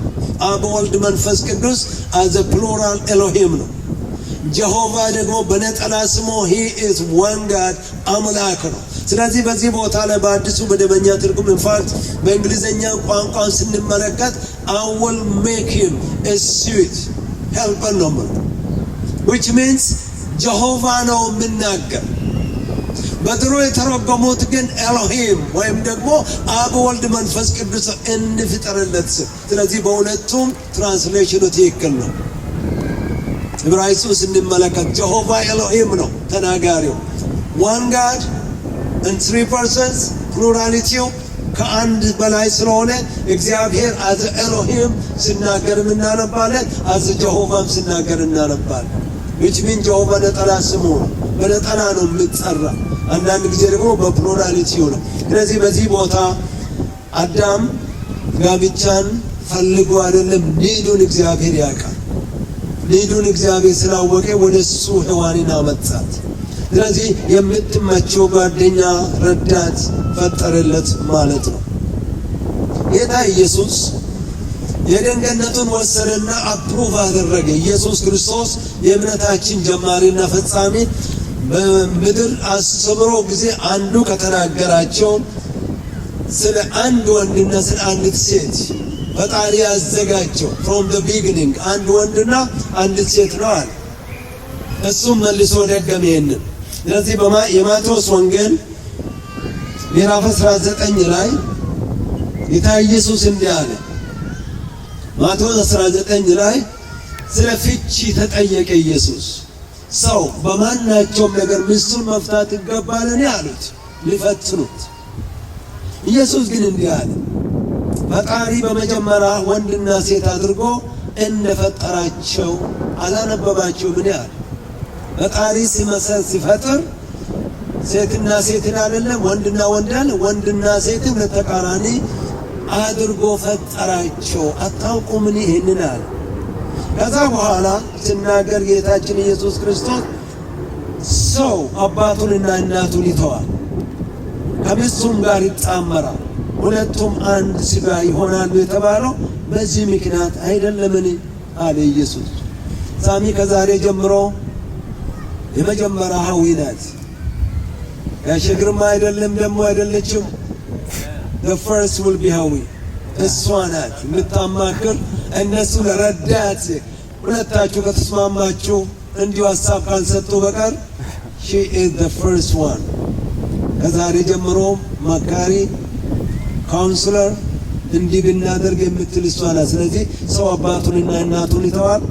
አብ ወልድ መንፈስ ቅዱስ አዘ ፕሉራል ኤሎሂም ነው። ጀሆቫ ደግሞ በነጠላ ስሙ he is one God አምላክ ነው። ስለዚህ በዚህ ቦታ ላይ በአዲሱ መደበኛ ትርጉም ኢንፋክት በእንግሊዘኛ ቋንቋን ስንመለከት I will make him a sweet helper ነው which means ጀሆቫ ነው የምናገር። በድሮ የተረጎሙት ግን ኤሎሂም ወይም ደግሞ አብ ወልድ መንፈስ ቅዱስ እንፍጠርለት ስም። ስለዚህ በሁለቱም ትራንስሌሽኑ ትክክል ነው። ዕብራይስጡ ስንመለከት ጀሆቫ ኤሎሂም ነው ተናጋሪው። one God and three persons plurality ከአንድ በላይ ስለሆነ እግዚአብሔር አዘ ኤሎሂም ሲናገር እናነባለን፣ አዘ ጀሆቫም ሲናገር እናነባለን። which means ጀሆቫ ነጠላ ስሙ ነው፣ በነጠላ ነው የምትጠራ። አንዳንድ ጊዜ ደግሞ በፕሉራሊቲ ነው። ስለዚህ በዚህ ቦታ አዳም ጋብቻን ፈልጎ አይደለም፣ ኒዱን እግዚአብሔር ያውቃል። ኒዱን እግዚአብሔር ስላወቀ ወደሱ ሔዋንን አመጣት። ስለዚህ የምትመቸው ጓደኛ ረዳት ፈጠረለት ማለት ነው። ጌታ ኢየሱስ የኤደን ገነቱን ወሰደና አፕሩቭ አደረገ። ኢየሱስ ክርስቶስ የእምነታችን ጀማሪና ፈጻሚ በምድር አስተምሮ ጊዜ አንዱ ከተናገራቸው ስለ አንድ ወንድና ስለ አንዲት ሴት ፈጣሪ ያዘጋጀው from the beginning አንድ ወንድና አንዲት ሴት ነው አለ። እሱም መልሶ ደገመ ይሄንን። ስለዚህ የማቴዎስ ወንጌል ምዕራፍ 19 ላይ ጌታ ኢየሱስ እንዲህ አለ። ማቴዎስ 19 ላይ ስለ ፍቺ ተጠየቀ ኢየሱስ። ሰው በማናቸውም ነገር ሚስቱን መፍታት ይገባልን አሉት ሊፈትኑት። ኢየሱስ ግን እንዲህ አለ፣ ፈጣሪ በመጀመሪያ ወንድና ሴት አድርጎ እንደፈጠራቸው አላነበባችሁምን አለ። ፈጣሪ ሲፈጥር ሴትና ሴትን አይደለም ወንድና ወንድና ሴትን ለተቃራኒ አድርጎ ፈጠራቸው። አታውቁምን ይሄንን አለ። ከዛ በኋላ ሲናገር ጌታችን ኢየሱስ ክርስቶስ ሰው አባቱንና እናቱን ይተዋል፣ ከሚስቱም ጋር ይጣመራል፣ ሁለቱም አንድ ሥጋ ይሆናሉ የተባለው በዚህ ምክንያት አይደለምን አለ ኢየሱስ። ሳሚ ከዛሬ ጀምሮ የመጀመሪያ ሐዊ ናት። ያሸግርማ አይደለም ደግሞ አይደለችም። the first will be ሐዊ እሷ ናት የምታማክር። እነሱ ለረዳት ሁለታችሁ ከተስማማችሁ እንዲሁ ሀሳብ ካልሰጡ በቀር she is the first one። ከዛሬ ጀምሮ መካሪ ካውንስለር እንዲህ ብናደርግ የምትል እሷ ናት። ስለዚህ ሰው አባቱንና እናቱን ይተዋል፣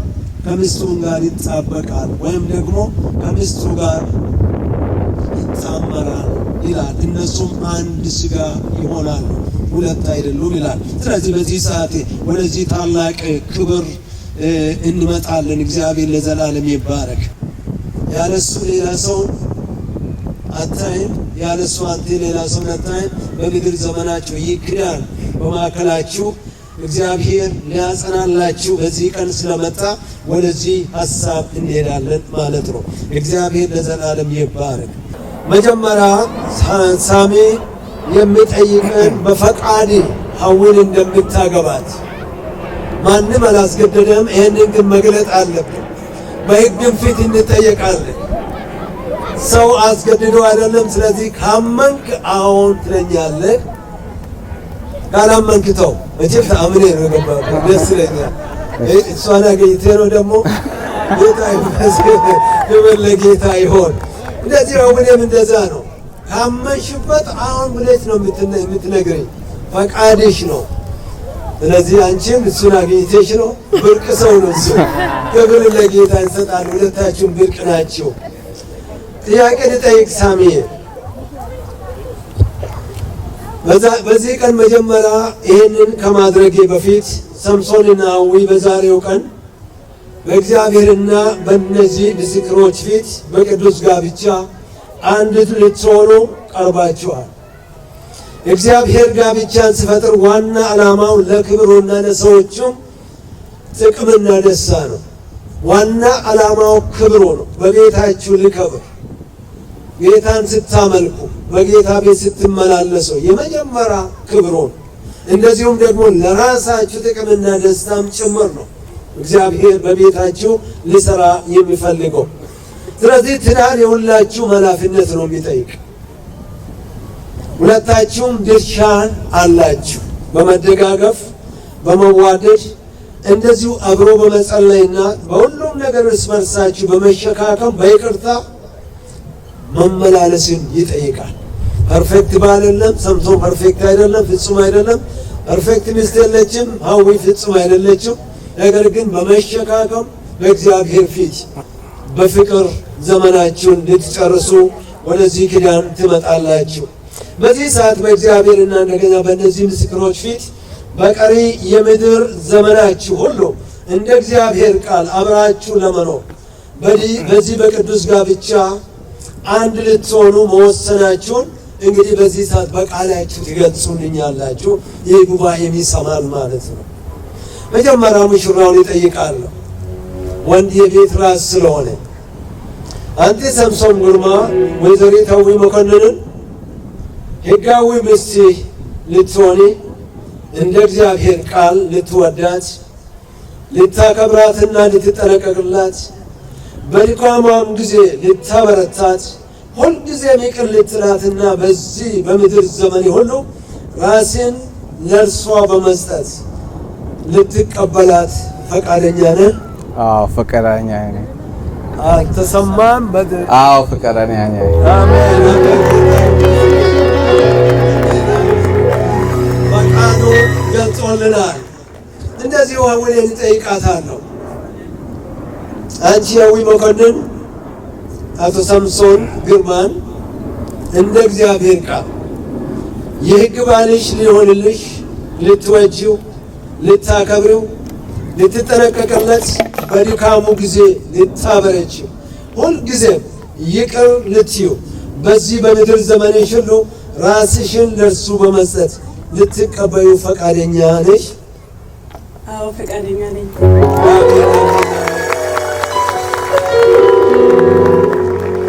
ከሚስቱም ጋር ይጣበቃል፣ ወይም ደግሞ ከሚስቱ ጋር ይጣመራል ይላል። እነሱም አንድ ሥጋ ይሆናሉ፣ ሁለት አይደሉም ይላል። ስለዚህ በዚህ ሰዓት ወደዚህ ታላቅ ክብር እንመጣለን። እግዚአብሔር ለዘላለም ይባረክ። ያለሱ ሌላ ሰው አታይም፣ ያለሱ አንተ ሌላ ሰው አታይም። በምድር ዘመናችሁ ይክዳል። በማዕከላችሁ እግዚአብሔር ሊያጸናላችሁ በዚህ ቀን ስለመጣ ወደዚህ ሐሳብ እንሄዳለን ማለት ነው። እግዚአብሔር ለዘላለም ይባረክ። መጀመሪያ ሳሚ የሚጠይቀን በፈቃድ ሐዊን እንደምታገባት ማንም አላስገደደም። ይሄንን ግን መግለጥ አለብን። በሕግም ፊት እንጠየቃለን። ሰው አስገድዶ አይደለም። ስለዚህ ካመንክ አዎን ትለኛለህ፣ ካላመንክ ተው። መቼም ተአምኔ ነው የገባበት። ደስ ይለኛል። እሷን አገኝቴ ነው ደግሞ ጌታ ይመስገን። ክብር ለጌታ ይሆን። እንደዚህ ሐዊንም እንደዛ ነው። ካመንሽበት አሁን ብለሽ ነው የምትነግረኝ፣ ፈቃድሽ ነው። ስለዚህ አንቺም እሱን አገኝተሽ ነው። ብርቅ ሰው ነው እሱ። ክብር ለጌታ እንሰጣለን። ሁለታችሁም ብርቅ ናቸው። ጥያቄ ልጠይቅ ሳሚ። በዚህ ቀን መጀመሪያ ይህንን ከማድረጌ በፊት ሰምሶንና ሐዊ በዛሬው ቀን በእግዚአብሔርና በእነዚህ ምስክሮች ፊት በቅዱስ ጋብቻ አንድ ልትሆኑ ቀርባችኋል። እግዚአብሔር ጋብቻን ሲፈጥር ዋና ዓላማው ለክብሩና ለሰዎቹም ጥቅምና ደስታ ነው። ዋና ዓላማው ክብሩ ነው። በቤታችሁ ልከብር፣ ጌታን ስታመልኩ፣ በጌታ ቤት ስትመላለሱ የመጀመሪያ ክብሩ ነው። እንደዚሁም ደግሞ ለራሳችሁ ጥቅምና ደስታም ጭምር ነው እግዚአብሔር በቤታችሁ ሊሰራ የሚፈልገው። ስለዚህ ትዳር የሁላችሁ ኃላፊነት ነው የሚጠይቅ። ሁለታችሁም ድርሻ አላችሁ። በመደጋገፍ በመዋደድ እንደዚሁ አብሮ በመጸለይና በሁሉም ነገር እርስ በርሳችሁ በመሸካከም በይቅርታ መመላለስን ይጠይቃል። ፐርፌክት ባል የለም። ሰምሶን ፐርፌክት አይደለም፣ ፍጹም አይደለም። ፐርፌክት ሚስት የለችም፣ ሐዊ ፍጹም አይደለችም። ነገር ግን በመሸካከም በእግዚአብሔር ፊት በፍቅር ዘመናችሁን ልትጨርሱ ወደዚህ ኪዳን ትመጣላችሁ። በዚህ ሰዓት በእግዚአብሔርና እንደገና በእነዚህ ምስክሮች ፊት በቀሪ የምድር ዘመናችሁ ሁሉ እንደ እግዚአብሔር ቃል አብራችሁ ለመኖር በዚህ በቅዱስ ጋብቻ አንድ ልትሆኑ መወሰናችሁን እንግዲህ በዚህ ሰዓት በቃላችሁ ትገልጹልኛላችሁ። ይህ ጉባኤ የሚሰማል ማለት ነው። መጀመሪያ ሙሽራውን ይጠይቃለሁ። ወንድ የቤት ራስ ስለሆነ አንተ ሰምሶን ጉርማ ወይዘሪት ሐዊ መኮንንን ሕጋዊ ሚስት ልትሆኒ እንደ እግዚአብሔር ቃል ልትወዳት፣ ልታከብራትና ልትጠነቀቅላት፣ በድካሟም ጊዜ ልታበረታት፣ ሁልጊዜም ይቅር ልትላትና በዚህ በምድር ዘመን ሁሉ ራስን ለእርሷ በመስጠት ልትቀበላት ፈቃደኛ ነህ? አዎ ፈቃደኛ ነኝ። አልተሰማም? አዎ ፈቃደኛ ነኝ። አሜን። ፈቃዱ ገልጾልናል። እንደዚሁ ሐዊን እጠይቃታለሁ። አንቺ ሐዊ መኮንን አቶ ሰምሶን ግርማን እንደ እግዚአብሔር ቃል የሕግ ባልሽ ሊሆንልሽ፣ ልትወጂው፣ ልታከብሪው፣ ልትጠነቀቅለት፣ በድካሙ ጊዜ ልታበረችው፣ ሁልጊዜም ይቅር ልትዩ በዚህ በምድር ዘመንሽ ሁሉ ራስሽን ለእርሱ በመስጠት ልትቀበዩ ፈቃደኛ ነሽ? አዎ ፈቃደኛ ነኝ።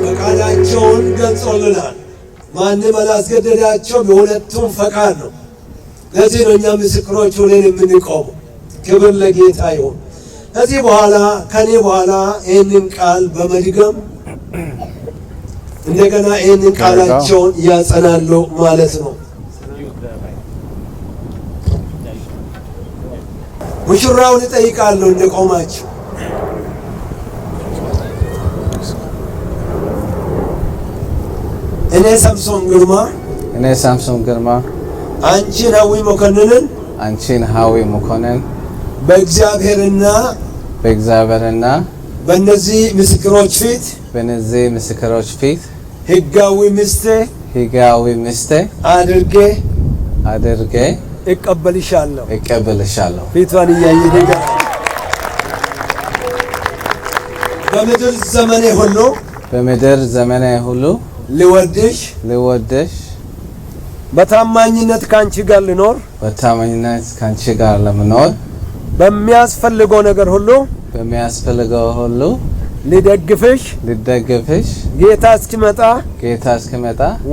ፈቃዳቸውን ገልጾልናል። ማንም አላስገደዳቸውም፣ የሁለቱም ፈቃድ ነው። ለዚህ ነው እኛ ምስክሮች ሆነን የምንቆመው። ክብር ለጌታ ይሁን። ከዚህ በኋላ ከኔ በኋላ ይህንን ቃል በመድገም እንደገና ይህንን ቃላቸውን ያጸናሉ ማለት ነው። ሙሽራውን እጠይቃለሁ እንደቆማችሁ። እኔ ሳምሶን ግርማ አንቺን ሀዊ መኮንን በእግዚአብሔርና በእነዚህ ምስክሮች ፊት ሕጋዊ ሚስቴ አድርጌ እቀበልሻለሁ። ፊቷን እያየ ነገር በምድር ዘመኔ ሁሉ ልወድሽ በታማኝነት ካንቺ ጋር ለመኖር በሚያስፈልገው ነገር ሁሉ ልደግፍሽ ጌታ እስኪመጣ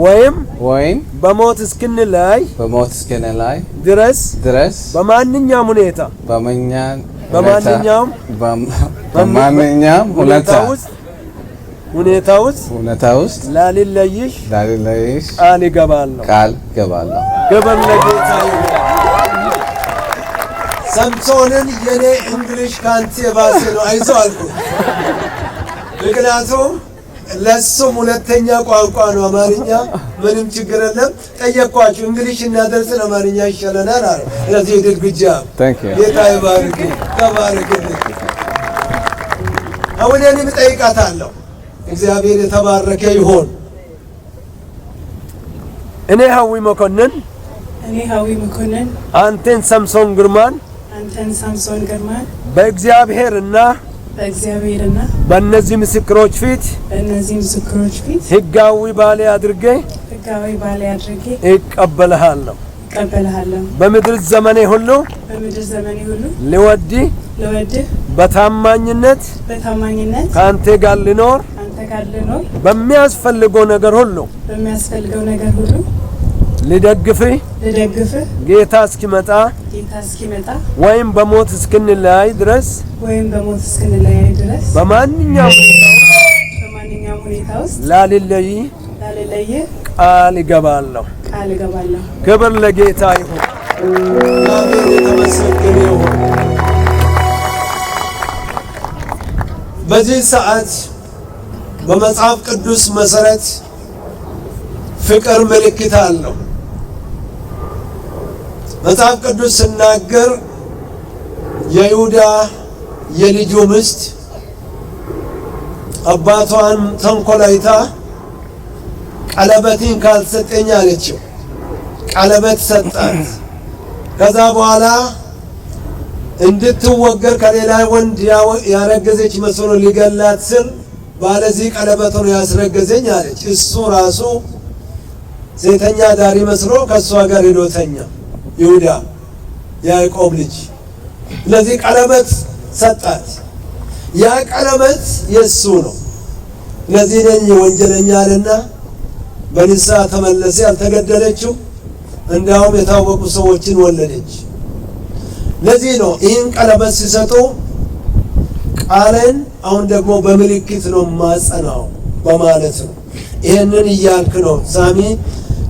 ወይም በሞት እስክንለያይ ድረስ በማንኛውም ሁኔታ ውስጥ ላልለይሽ ቃል እገባለሁ። ክብር ለጌታ ይሁን። ሳምሶንን የኔ እንግሊሽ ካንተ የባሰ ነው አይዞህ አልኩት። ምክንያቱም ለሱም ሁለተኛ ቋንቋ ነው አማርኛ። ምንም ችግር የለም። ጠየቅኳችሁ እንግሊሽ እናደርስን አማርኛ ይሻለናል አለ። ስለዚህ ድርግጃ ጌታ ይባርክ። ተባረክ። አሁን እኔም እጠይቃታለሁ። እግዚአብሔር የተባረከ ይሁን። እኔ ሀዊ መኮንን አንተን ሳምሶን ግርማን በእግዚአብሔርና በእነዚህ ምስክሮች ፊት ሕጋዊ ባሌ አድርጌ እቀበልሃለሁ። በምድር ዘመኔ ሁሉ ልወድህ በታማኝነት ከአንተ ጋር ልኖር በሚያስፈልገው ነገር ሁሉ ልደግፍህ ጌታ እስኪመጣ ወይም በሞት እስክንለያይ ድረስ በማንኛውም ሁኔታ ውስጥ ላልለይ ቃል እገባለሁ። ክብር ለጌታ ይሁን። አሜን። የተመሰገነ ይሁን። በዚህ ሰዓት በመጽሐፍ ቅዱስ መሰረት ፍቅር ምልክት አለው። መጽሐፍ ቅዱስ ሲናገር የይሁዳ የልጁ ሚስት አባቷን ተንኮላይታ ቀለበትን ካልሰጠኝ አለችው። ቀለበት ሰጣት። ከዛ በኋላ እንድትወገር ከሌላ ወንድ ያረገዘች መስሎ ሊገላት ስል ባለዚህ ቀለበት ነው ያስረገዘኝ አለች። እሱ ራሱ ሴተኛ ዳሪ መስሎ ከሷ ጋር ሄዶተኛ ይሁዳ ያዕቆብ ልጅ። ስለዚህ ቀለበት ሰጣት። ያ ቀለበት የሱ ነው። ስለዚህ ነኝ ወንጀለኛ አለና በንስሐ ተመለሰ። ያልተገደለችው እንዳውም የታወቁ ሰዎችን ወለደች። ለዚህ ነው ይህን ቀለበት ሲሰጡ ቃልን አሁን ደግሞ በምልክት ነው ማጸናው በማለት ነው። ይሄንን እያልክ ነው ሳሚ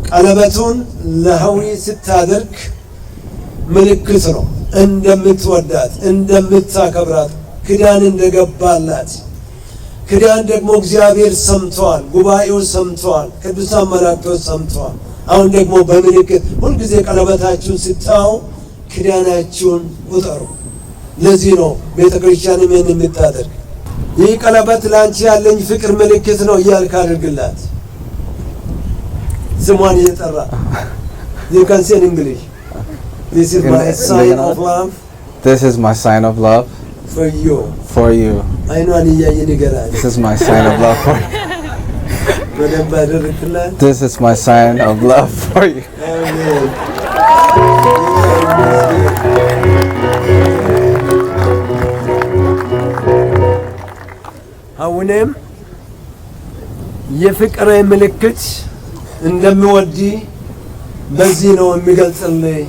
ቀለበቱን ለሀዊ ስታደርግ ምልክት ነው እንደምትወዳት እንደምታከብራት ክዳን እንደገባላት። ክዳን ደግሞ እግዚአብሔር ሰምቷል፣ ጉባኤው ሰምቷል፣ ቅዱሳን መላእክቶች ሰምቷል። አሁን ደግሞ በምልክት ሁልጊዜ ቀለበታችሁን ስታዩ ክዳናችሁን ቁጠሩ። ለዚህ ነው ቤተክርስቲያንም ይህን የምታደርግ። ይህ ቀለበት ላንቺ ያለኝ ፍቅር ምልክት ነው እያልክ አድርግላት። ስሟን እየጠራ you can say in English this is my sign of love for you for you. አይኗን እያየ ንገራል። This is my sign of love for you. በደንብ አደረክላት። This is my sign of love for you. አሜን። አሁንም የፍቅር ምልክት እንደምወድ በዚህ ነው የሚገልጽልኝ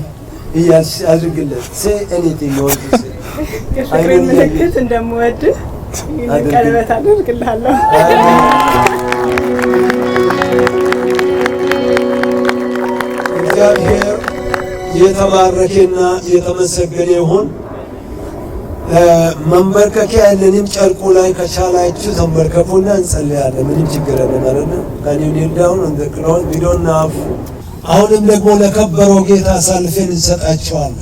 እያልሽ አድርግለት። say anything you want to say. የፍቅር ምልክት እንደምወድ ቀለበት አድርግልሃለሁ። እግዚአብሔር የተባረከና የተመሰገነ ይሁን። መንበርከኪያ ያለንም ጨርቁ ላይ ከቻላችሁ ተንበርከኩና እንጸልያለን። ምንም ችግር የለም ማለት ነው። ካን ዩ ኒል ዳውን ኦን ዘ ግራውንድ ዊ ዶንት ሃቭ። አሁንም ደግሞ ለከበረው ጌታ አሳልፈን እንሰጣቸዋለን።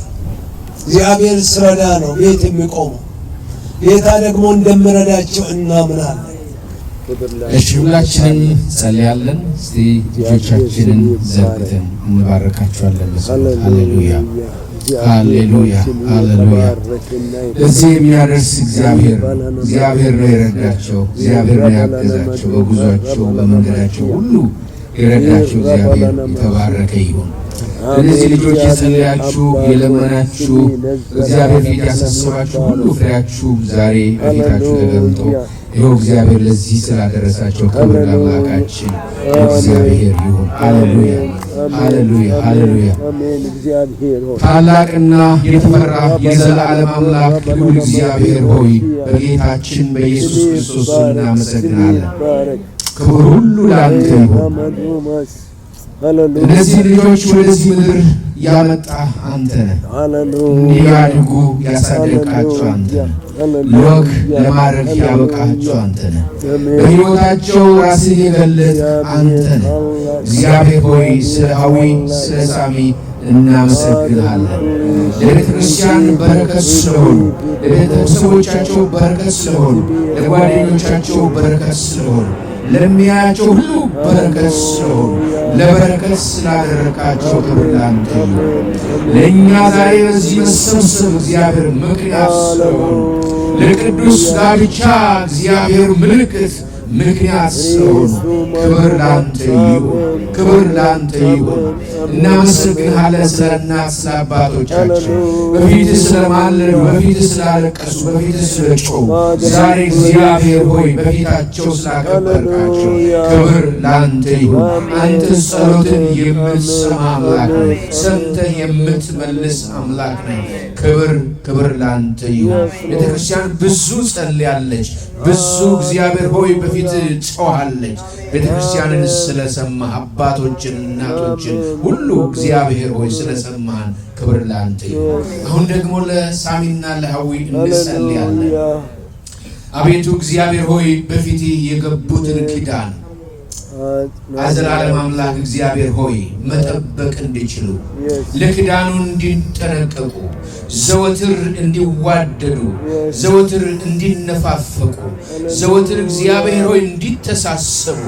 እግዚአብሔር ስረዳ ነው ቤት የሚቆመው። ጌታ ደግሞ እንደምረዳቸው እናምናለን። እሺ ሁላችንም ጸልያለን። እስቲ ልጆቻችንን ዘርግተን እንባረካቸዋለን። ሃሌሉያ ሃሌሉያ ሃሌሉያ። እዚህ የሚያደርስ እግዚአብሔር ነው የረዳቸው፣ እግዚአብሔር ነው ያገዛቸው፣ በጉዟቸው በመንገዳቸው ሁሉ የረዳቸው እግዚአብሔር የተባረከ ይሁን። እነዚህ ልጆች የጸለያችሁ የለመናችሁ እግዚአብሔር ፊት ያሳሰባችሁ ሁሉ ፍሬያችሁ ዛሬ በፊታችሁ ተገልጦ ይኸው እግዚአብሔር ለዚህ ስላደረሳቸው ክብር ለአምላካችን እግዚአብሔር ይሁን። ሃሌሉያ ሃሌሉያ ሃሌሉያ። ታላቅና የተፈራ የዘላለም አምላክ ልዑል እግዚአብሔር ሆይ በጌታችን በኢየሱስ ክርስቶስ እናመሰግናለን። ክብር ሁሉ ለአንተ ይሁን። እነዚህ ልጆች ወደዚህ ምድር ያመጣ አንተ ነህ። እንዲያድጉ ያሳደግካቸው አንተ ነህ። ለወግ ለማድረግ ያበቃቸው አንተ ነህ። በሕይወታቸው ራስህ የገለጥ አንተ ነህ። እግዚአብሔር ሆይ ስለ ሀዊ ስለ ሳሚ እናመሰግናለን። ለቤተ ክርስቲያን በረከት ስለሆኑ፣ ለቤተሰቦቻቸው በረከት ስለሆኑ፣ ለጓደኞቻቸው በረከት ስለሆኑ፣ ለሚያያቸው ሁሉ በረከት ስለሆኑ ለበረከት ስላደረካቸው ክብር ላንተ ይሁን። ለእኛ ዛሬ በዚህ መሰብሰብ እግዚአብሔር ምክንያት ስለሆኑ ለቅዱስ ጋብቻ እግዚአብሔር ምክንያት ስለሆኑ ክብር ላንተ ይሁን፣ ክብር ላንተ ይሁን። እናመሰግንሃለን ስለ እናት ስለ አባቶቻችን በፊትህ ስለማለዱ፣ በፊትህ ስላለቀሱ፣ በፊትህ ስለጮሁ ዛሬ እግዚአብሔር ሆይ በፊታቸው ስላከበርካቸው ክብር ላንተ ይሁን። አንተ ጸሎትን የምትሰማ አምላክ ነህ፣ ሰምተህ የምትመልስ አምላክ ነህ። ክብር ላንተ ይሁን። ቤተክርስቲያን ብዙ ጸልያለች፣ ብዙ እግዚአብሔር ሆይ በፊት ጮኻለች። ቤተክርስቲያንን ስለሰማህ አባቶችን እናቶችን ሁሉ እግዚአብሔር ሆይ ስለሰማህን ክብር ላንተ ይሁን። አሁን ደግሞ ለሳሚና ለሀዊ እንጸልያለን። አቤቱ እግዚአብሔር ሆይ በፊትህ የገቡትን ኪዳን አዘላለም አምላክ እግዚአብሔር ሆይ መጠበቅ እንዲችሉ ለኪዳኑ እንዲጠነቀቁ ዘወትር እንዲዋደዱ ዘወትር እንዲነፋፈቁ ዘወትር እግዚአብሔር ሆይ እንዲተሳሰቡ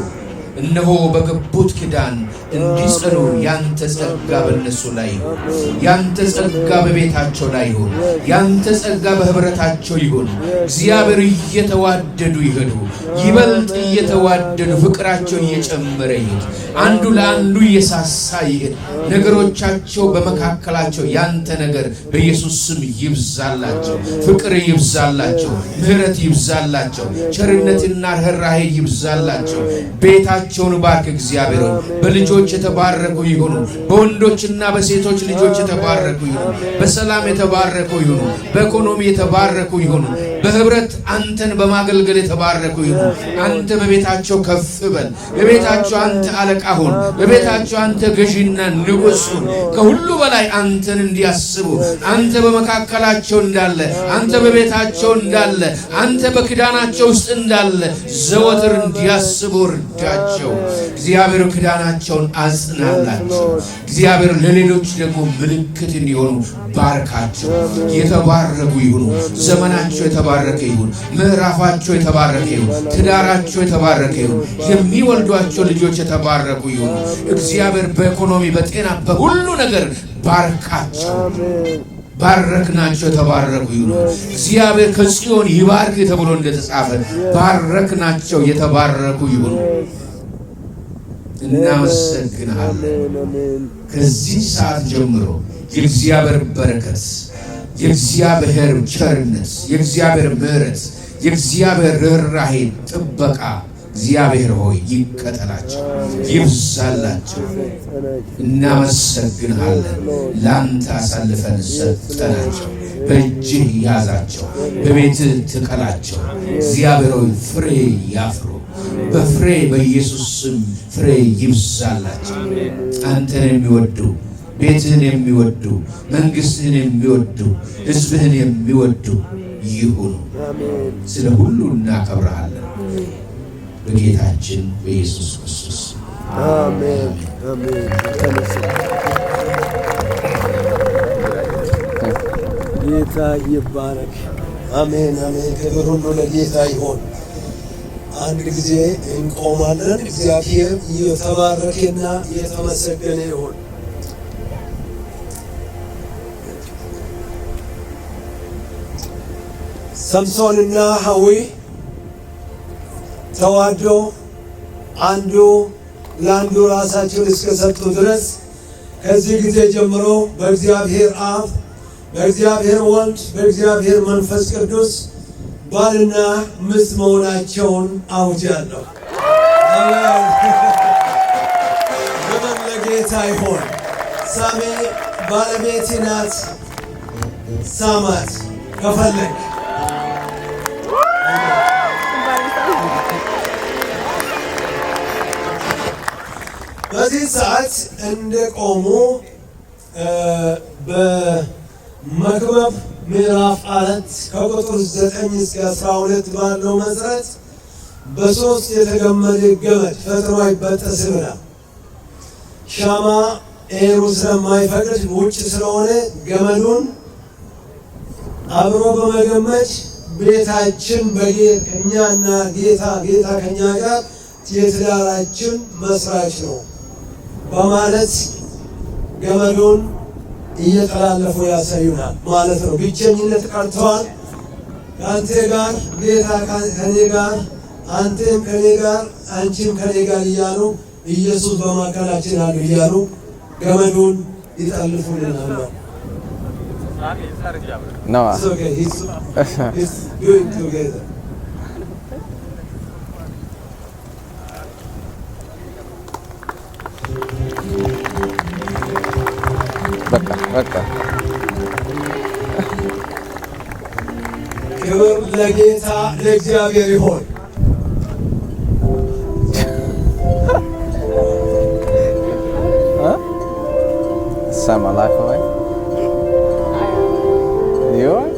እነሆ በገቡት ኪዳን እንዲጸኑ ያንተ ጸጋ በእነሱ ላይ ይሁን። ያንተ ጸጋ በቤታቸው ላይ ይሁን። ያንተ ጸጋ በህብረታቸው ይሁን። እግዚአብሔር እየተዋደዱ ይሄዱ፣ ይበልጥ እየተዋደዱ ፍቅራቸው እየጨመረ ይሄድ፣ አንዱ ለአንዱ እየሳሳ ይሄድ። ነገሮቻቸው በመካከላቸው ያንተ ነገር በኢየሱስ ስም ይብዛላቸው፣ ፍቅር ይብዛላቸው፣ ምህረት ይብዛላቸው፣ ቸርነትና ርኅራኄ ይብዛላቸው። ቤታቸውን ባርክ እግዚአብሔር ሆይ በልጆች የተባረኩ ይሁኑ። በወንዶችና በሴቶች ልጆች የተባረኩ ይሁኑ። በሰላም የተባረኩ ይሁኑ። በኢኮኖሚ የተባረኩ ይሁኑ። በህብረት አንተን በማገልገል የተባረኩ ይሁኑ። አንተ በቤታቸው ከፍ በል። በቤታቸው አንተ አለቃ ሁን። በቤታቸው አንተ ገዢና ንጉሥ ሁን። ከሁሉ በላይ አንተን እንዲያስቡ አንተ በመካከላቸው እንዳለ፣ አንተ በቤታቸው እንዳለ፣ አንተ በኪዳናቸው ውስጥ እንዳለ ዘወትር እንዲያስቡ እርዳቸው። እግዚአብሔር ኪዳናቸውን አጽናላቸው። እግዚአብሔር ለሌሎች ደግሞ ምልክት እንዲሆኑ ባርካቸው። የተባረኩ ይሁኑ። ዘመናቸው የተባረከ ይሁን። ምዕራፋቸው የተባረከ ይሁን። ትዳራቸው የተባረከ ይሁን። የሚወልዷቸው ልጆች የተባረኩ ይሁኑ። እግዚአብሔር በኢኮኖሚ በጤና በሁሉ ነገር ባርካቸው። ባረክናቸው የተባረኩ ይሁኑ። እግዚአብሔር ከጽዮን ይባርክ ተብሎ እንደተጻፈ ባረክናቸው የተባረኩ ይሁኑ። እናመሰግናለን። ከዚህ ሰዓት ጀምሮ የእግዚአብሔር በረከት፣ የእግዚአብሔር ቸርነት፣ የእግዚአብሔር ምሕረት፣ የእግዚአብሔር ርኅራኄ ጥበቃ እግዚአብሔር ሆይ ይቀጠላቸው፣ ይብዛላቸው። እናመሰግንሃለን። ላንተ አሳልፈን ሰጠናቸው። በእጅህ ያዛቸው፣ በቤትህ ትከላቸው። እግዚአብሔር ሆይ ፍሬ ያፍሩ። በፍሬ በኢየሱስ ስም ፍሬ ይብዛላቸው። አንተን የሚወዱ ቤትህን የሚወዱ መንግሥትህን የሚወዱ ሕዝብህን የሚወዱ ይሁኑ። ስለ ሁሉ እናከብረሃለን በጌታችን በኢየሱስ ክርስቶስ አሜን አሜን። ጌታ ይባረክ። አሜን አሜን። ክብር ሁሉ ለጌታ ይሆን። አንድ ጊዜ እንቆማለን። እግዚአብሔር የተባረከና የተመሰገነ ይሁን። ሰምሶንና ሐዊ ተዋዶ አንዱ ለአንዱ ራሳቸውን እስከሰጡ ድረስ ከዚህ ጊዜ ጀምሮ በእግዚአብሔር አብ፣ በእግዚአብሔር ወልድ፣ በእግዚአብሔር መንፈስ ቅዱስ ባልና ሚስት መሆናቸውን አውጃለሁ። ክብር ለጌታ ይሁን። ሳሚ ባለቤቴ ናት፣ ሳማት ከፈለግ። በዚህ ሰዓት እንደቆሙ በመክብብ ምዕራፍ 4 ከቁጥር 9 እስከ 12 ባለው መሰረት በሶስት የተገመደ ገመድ ፈጥኖ አይበጠስብናል። ሻማ ኤሩ ስለማይፈቅድ ውጭ ስለሆነ ገመዱን አብሮ በመገመድ ቤታችን በጌጥ ከኛና ጌታ ከኛ ጋር የትዳራችን መስራች ነው በማለት ገመዱን እየተላለፉ ያሳዩናል ማለት ነው። ብቸኝነት ቀርተዋል። ከአንተ ጋር ጌታ ከኔ ጋር፣ አንተም ከኔ ጋር፣ አንቺም ከኔ ጋር እያሉ ኢየሱስ በማካከላችን አሉ እያሉ ገመዱን ይጠልፉልናል። No. It's okay. He's doing together. በቃ ክብር ለጌታ ለእግዚአብሔር ይሁን። Sign my life away. You are?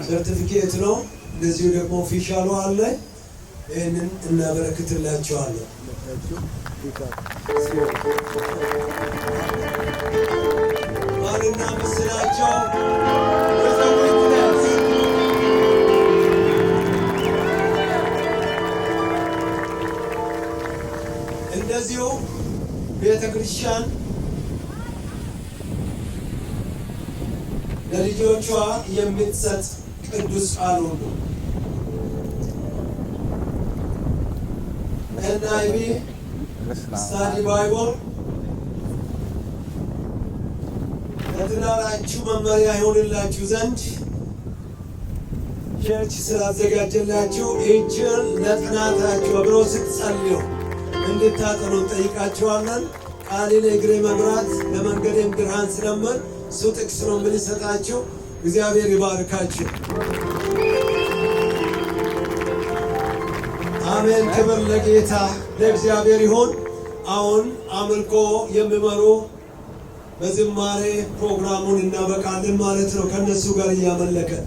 ሰርቲፊኬት ነው። እንደዚሁ ደግሞ ኦፊሻሉ አለ። ይህንን እናበረክትላቸዋለን። ባልና ሚስት ናቸው። እንደዚሁ ቤተ ክርስቲያን ለልጆቿ የምትሰጥ ቅዱስ ቃል ሁሉ NIV ስታዲ ባይብል ለትዳራችሁ መመሪያ ይሆንላችሁ ዘንድ ቸርች ስላዘጋጀላችሁ ይህችን ለጥናታችሁ አብሮ ስትጸልዩ እንድታጠኑ እንጠይቃችኋለን። ቃሌን የእግሬ መብራት ለመንገዴም ብርሃን ስለምን እሱ ጥቅስ ነው የምንሰጣችሁ። እግዚአብሔር ይባርካችሁ። አሜን። ክብር ለጌታ ለእግዚአብሔር ይሁን። አሁን አምልኮ የሚመሩ በዝማሬ ፕሮግራሙን እናበቃለን ማለት ነው ከነሱ ጋር እያመለከን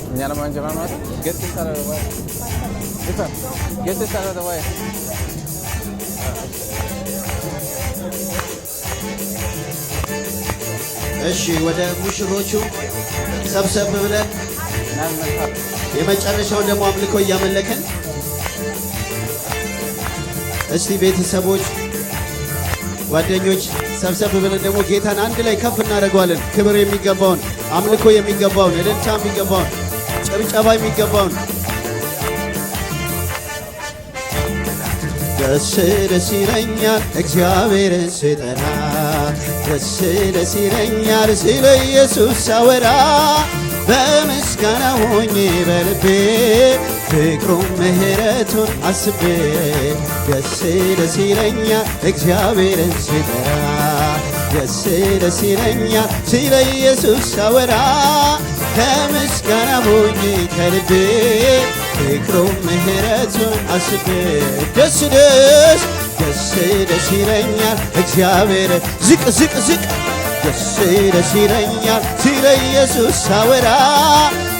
እኛ ለማንጀራ ማለት get this out of the way. Get this out of the way. እሺ ወደ ሙሽሮቹ ሰብሰብ ብለን የመጨረሻውን ደግሞ አምልኮ እያመለከን እስቲ ቤተሰቦች ጓደኞች ሰብሰብ ብለን ደግሞ ጌታን አንድ ላይ ከፍ እናደርገዋለን። ክብር የሚገባውን አምልኮ የሚገባውን እልልታ የሚገባውን ጭብጨባ የሚገባውን ደስ ደስ ይለኛል እግዚአብሔርን ስጠራ ደስ ደስ ይለኛል ስለ ኢየሱስ ሳወራ በምስጋና ሆኜ በልቤ ፍቅሩን ምሕረቱን አስቤ ደስ ደስ ይለኛል እግዚአብሔርን ስጠራ ደስ ደስ ይለኛል ስለ ኢየሱስ ሳወራ ከምስጋና ሆኜ ከልቤ ፍቅሩን ምሕረቱን አስቤ ደስ ደስ ደስ ደስ ይለኛል እግዚአብሔር ዝቅ ዝቅ ዝቅ ደስ ደስ ይለኛል ስለ ኢየሱስ ሳወራ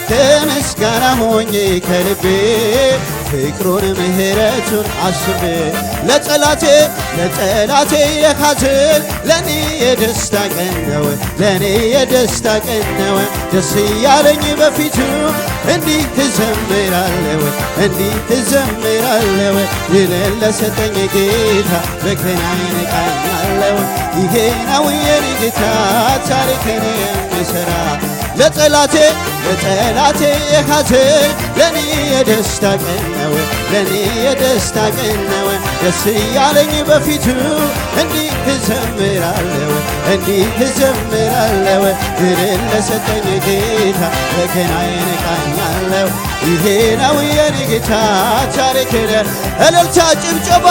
ከምስጋና ሆኜ ከልቤ ፍቅሩን ምሕረቱን አስቤ ለጠላቴ የሐዘን ለኔ የደስታ ቀን ነው ለኔ የደስታ ቀን ነው ደስ እያለኝ በፊቱ እንዲህ እዘምራለሁ ይህን ለሰጠኝ ጌታ በገናዬን እቃኛለሁ ይሄ ነው የኔ ጌታ ታሪክን የሚሠራ ለጠላቴ የሐዘን ለኔ የደስታ ቀን ነው ለኔ የደስታ ቀን ነው ደስ እያለኝ በፊቱ እንዲህ እዘምራለሁ ድልን ለሰጠኝ ጌታ በገናዬን እቃኛለሁ ይሄ ነው የኔ ጌታ ታሪክን እልልታ ጭብጨባ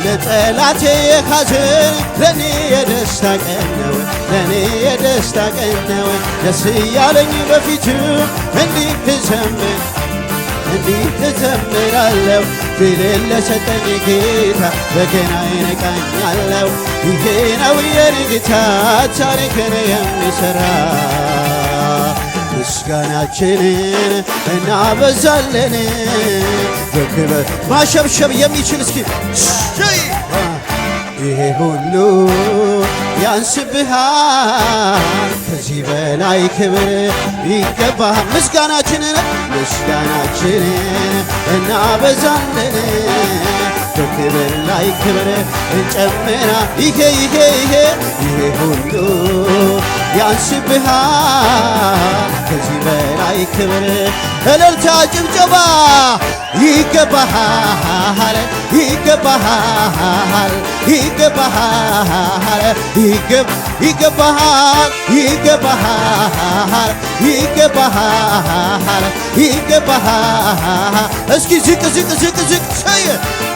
ለጠላቴ የሐዘን ለኔ የደስታ ቀን ነው ለኔ የደስታ ቀን ነው ደስ እያለኝ በፊቱ እንዲህ እዘምራለሁ ድልን ለሰጠኝ ጌታ በገናዬን እቃኛለሁ ይሄ ነው የኔ ጌታ ታሪክን የሚሠራ ምስጋናችንን እናበዛለን በክብር ማሸብሸብ የሚችል እስኪ ይሄ ሁሉ ያንስብሃል ከዚህ በላይ ክብር ይገባሃል ምስጋናችንን እናበዛለን በክብር ላይ ክብር እንጨምራ ይሄ ሁሉ ያንስብሃል ከዚህ በላይ ክብር እልልታ ጭብጨባ ይገባሃል እስኪ ዝቅ ሰየ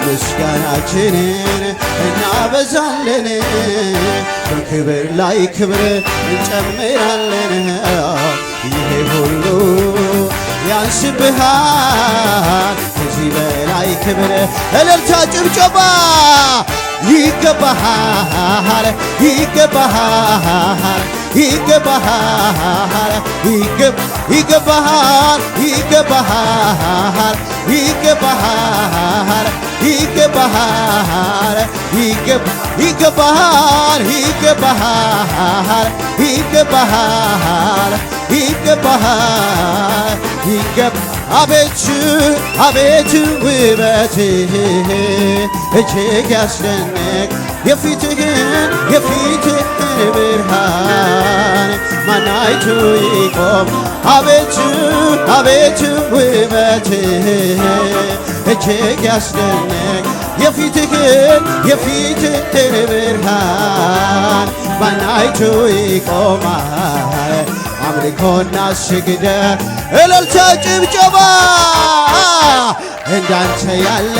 ምስጋናችንን እናበዛለን በክብር ላይ ክብር እንጨምራለን ይሄ ሁሉ ያንስብሃል ከዚህ በላይ ክብር እልልታ ጭብጨባ ይገባሃል አቤቱ ውበትህ እጅግ ያስደንቅ የፊትህን ብርሃን ማን አይቶ ይቆም አቤቱ ውበትህ እጅግ ያስደንቅ የፊትህን ብርሃን ማን አይቶ ይቆማል አምልኮና ስግደት እልልታ ጭብጨባ እንዳንተ ያለ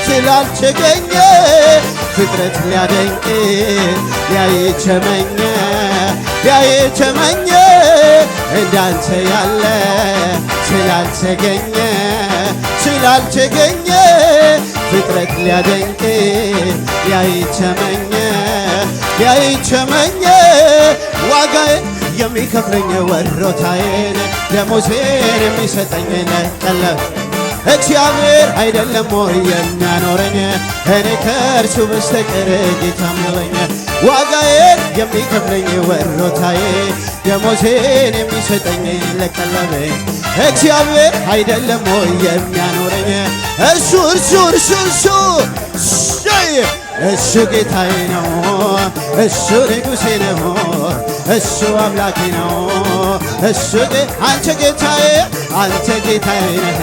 ስላልተገኘ ፍጥረት ሊያደንቅ ሊያይተመኘ እንዳንተ ያለ ስላልተገኘ ፍጥረት ሊያደንቅ ሊያይተመኘ ዋጋዬን የሚከፍለኝ ወሮታዬን ደሞዜን የሚሰጠኝ ቀለብ እግዚአብሔር አይደለም ወይ የሚያኖረኝ እኔ ከእርሱ በስተቀር ጌታም የለኝ ዋጋዬን የሚከፍለኝ ወሮታዬ ደሞዜን የሚሰጠኝ ለቀለቤ እግዚአብሔር አይደለም ወይ የሚያኖረኝ እርሱ እሱ ጌታዬ ነው እሱ ንጉሴ ነው እሱ አምላኬ ነው እሱ አንተ ጌታዬ ነህ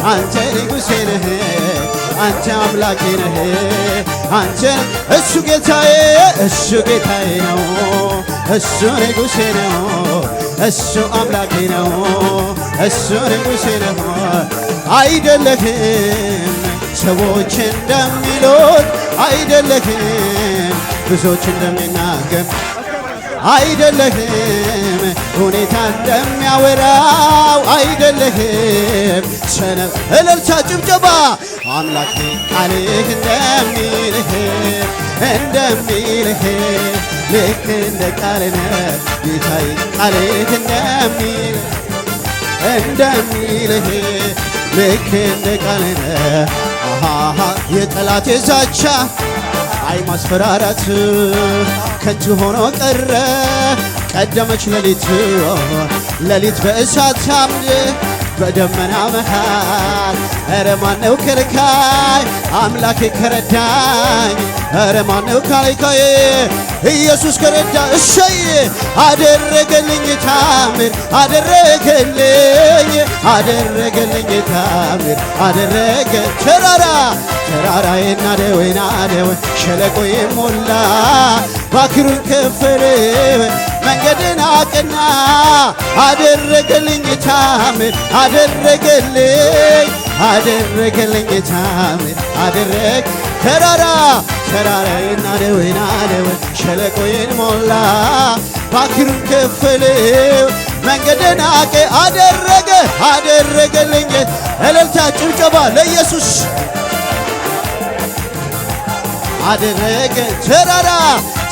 አንተ ንጉሴ ነህ አንተ አምላኬ ነህ አንተ እሱ ጌታዬ ነው እሱ ንጉሴ ነው እሱ አምላኬ ነው እሱ ንጉሴ ነው አይደለህም ሰዎች እንደሚሉት አይደለህም ብዙዎች እንደሚናገር አይደለህም ሁኔታ እንደሚያወራው አይደለህም ሰነፍ እልልታ ጭብጨባ አምላኬ ቃልህ እንደሚልህ ልክ እንደ ቃልህ ጌታዬ ቃልህ እንደሚልህ ልክ እንደ ቃልህ የጠላቴ ዛቻ አይ ማስፈራራት ከንቱ ሆኖ ቀረ ቀደመች ሌሊት በእሳት አምድ በደመና መሃል ኧረ ማነው ከልካይ አምላኬ ከረዳኝ ኧረ ማነው ከልካይ ኢየሱስ ከረዳ እሰይ አደረገልኝ ታምር አደረገልኝ ታምር ተራራዬን ናደወ ሸለቆዬ ሞላ ባክሩን ከፈለ መንገድን አቀና አደረገልኝ ታምር አደረገልኝ ታምር ተራራዬን ናደወ ሸለቆዬን ሞላ ባክሩን ከፈለ መንገድን አደረገልኝ እልልታ ጭብጨባ ለኢየሱስ አደረገ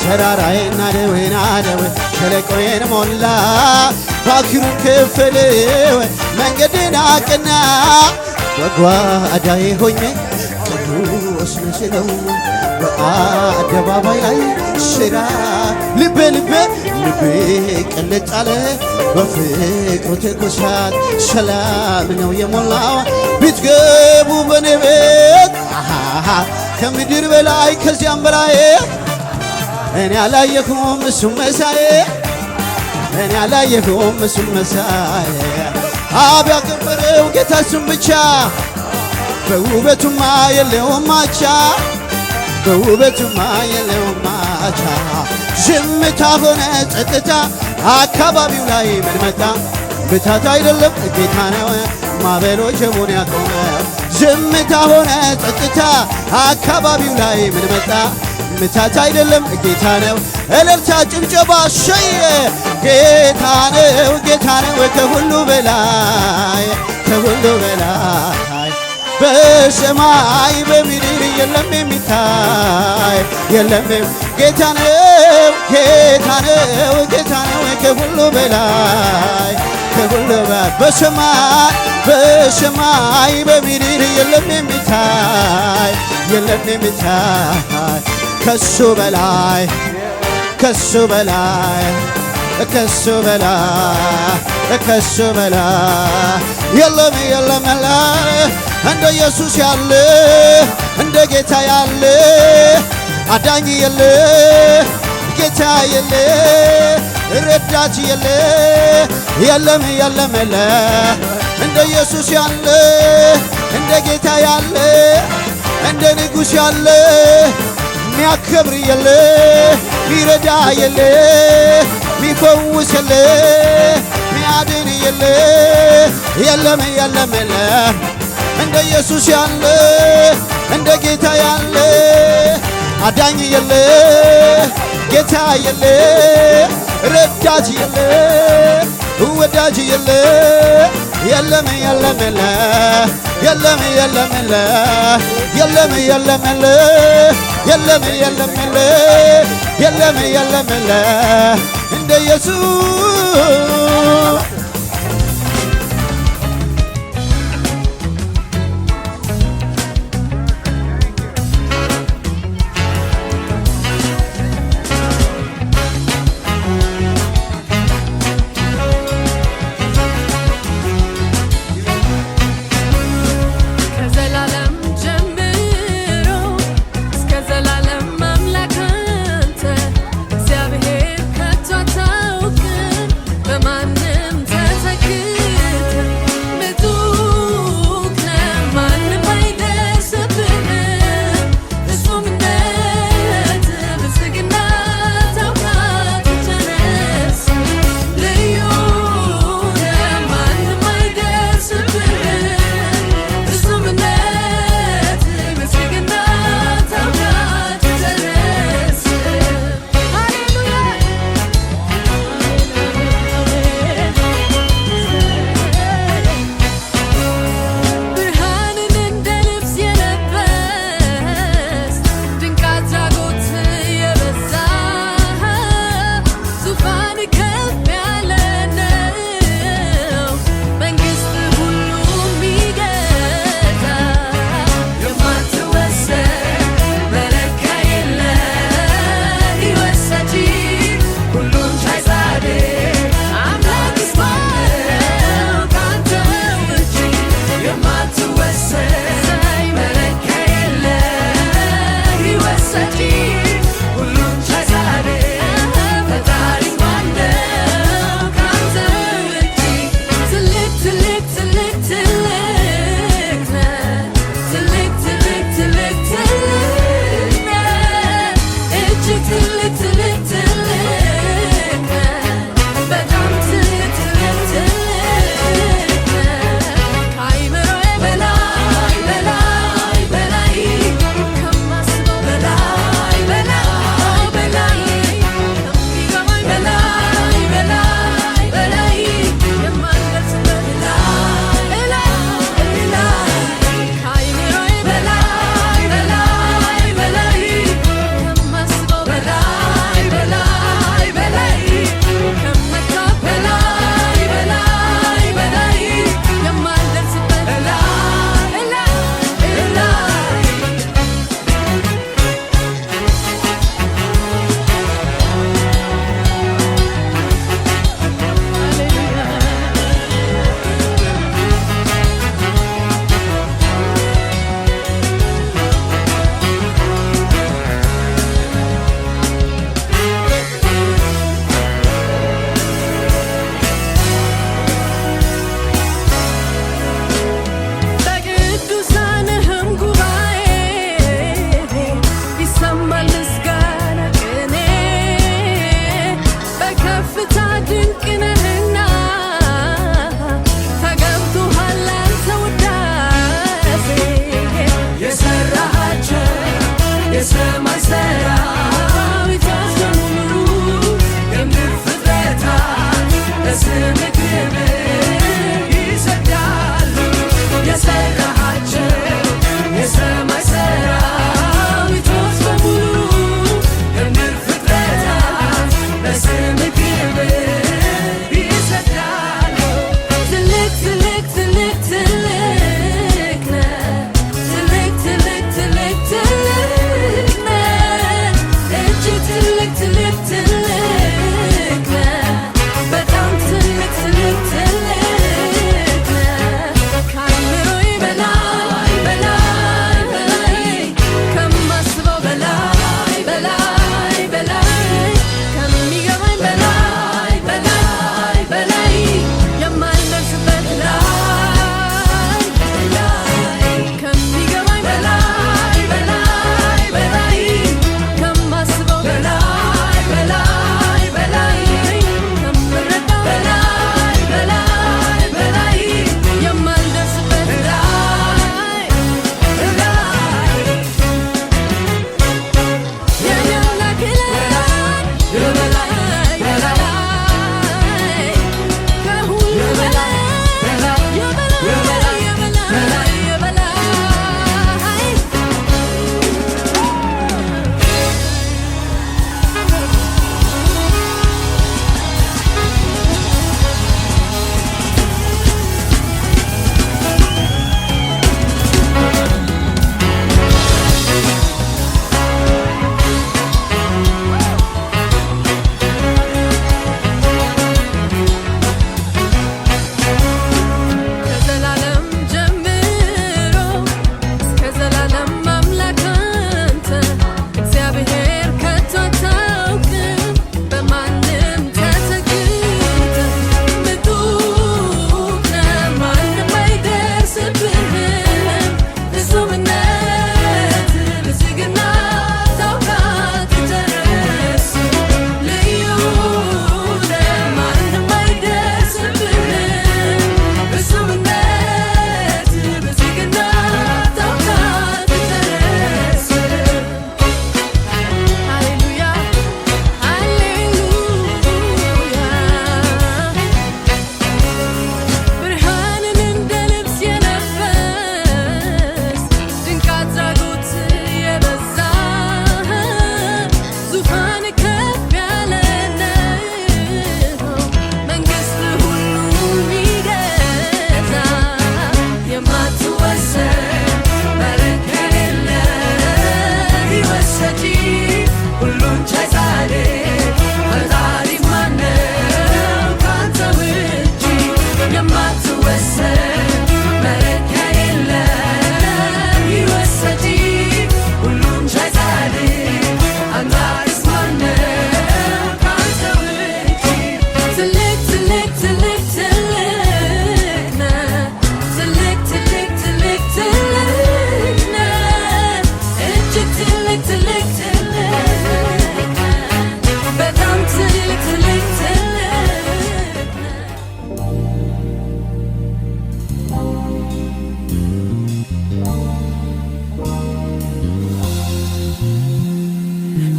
ተራራዬን ናደወ ሸለቆዬን ሞላ ባክሩን ከፈለ መንገድን አቀና በጓዳዬ ሆኜ ቅዱስ መስለው በአደባባይ ላይ ስራ ልቤ ቅልጥ አለ በፍቅሩ ትኩሳት ሰላም ነው የሞላው ብትገቡ በኔ ቤት ከምድር በላይ ከዚያም በላይ እኔ አላየሁም እሱም መሳይ አብ ያከበረው ጌታ እሱም ብቻ በውበቱማ የለውም ማቻ ዝምታ ሆነ ጸጥታ አካባቢው ላይ ምን መጣ ብታት አይደለም ጌታ ነው ማዕበሎች ጀቡን ያቆመ ዝምታ ሆነ ጸጥታ አካባቢው ላይ ምን መጣ ምታት አይደለም ጌታ ነው እልልታ ጭብጨባ ሸየ ጌታ ነው ከሁሉ በላይ በሰማይ በምድር የለም የሚታይ ጌታ ነው ከሁሉ በላይ በሰማይ በምድር የለም የሚታይ ከሱ በላይ የለም እንደ ኢየሱስ ያለ እንደ ጌታ ያለ አዳኝ የለ ጌታ የለ ረዳት የለም እንደ ኢየሱስ ያለ እንደ ጌታ ያለ እንደ ንጉሥ ያለ ሚያከብር የለ ሚረዳ የለ ሚፈውስ የለ ሚያድን የለም እንደ ኢየሱስ ያለ እንደ ጌታ ያለ አዳኝ የለ ጌታ የለ ረዳት የለ ወዳጅ የለም እንደ ኢየሱስ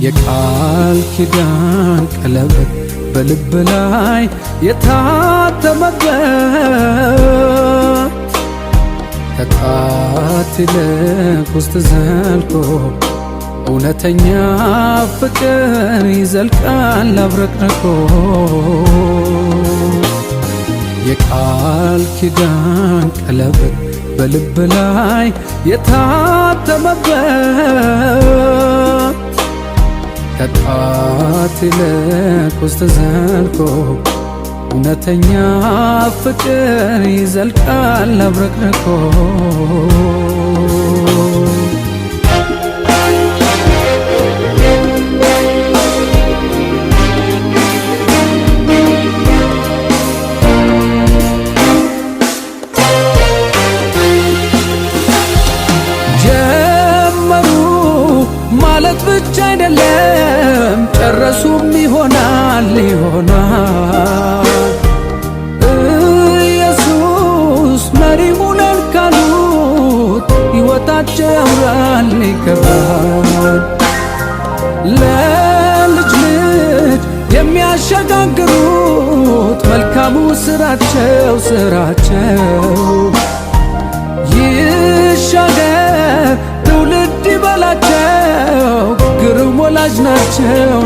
የቃል ኪዳን ቀለበት በልብ ላይ የታተመበት ከጣት ይልቅ ውስጥ ዘልቆ እውነተኛ ፍቅር ይዘልቃል አብረቅርቆ የቃል ኪዳን ቀለበት በልብ ላይ የታተመበት ከጣት ይልቅ ውስጥ ዘልቆ እውነተኛ ፍቅር ይዘልቃል አብረቅርቆ ማለት ብቻ አይደለም ጨረሱም ይሆናል ኢየሱስ መሪ ሁነን ካሉት ሕይወታቸው ያምራል ይከብራል ለልጅ ልጅ የሚያሸጋግሩት መልካሙ ስራቸው ይሻገር ትውልድ ይበላቸው ግሩም ወላጅ ናቸው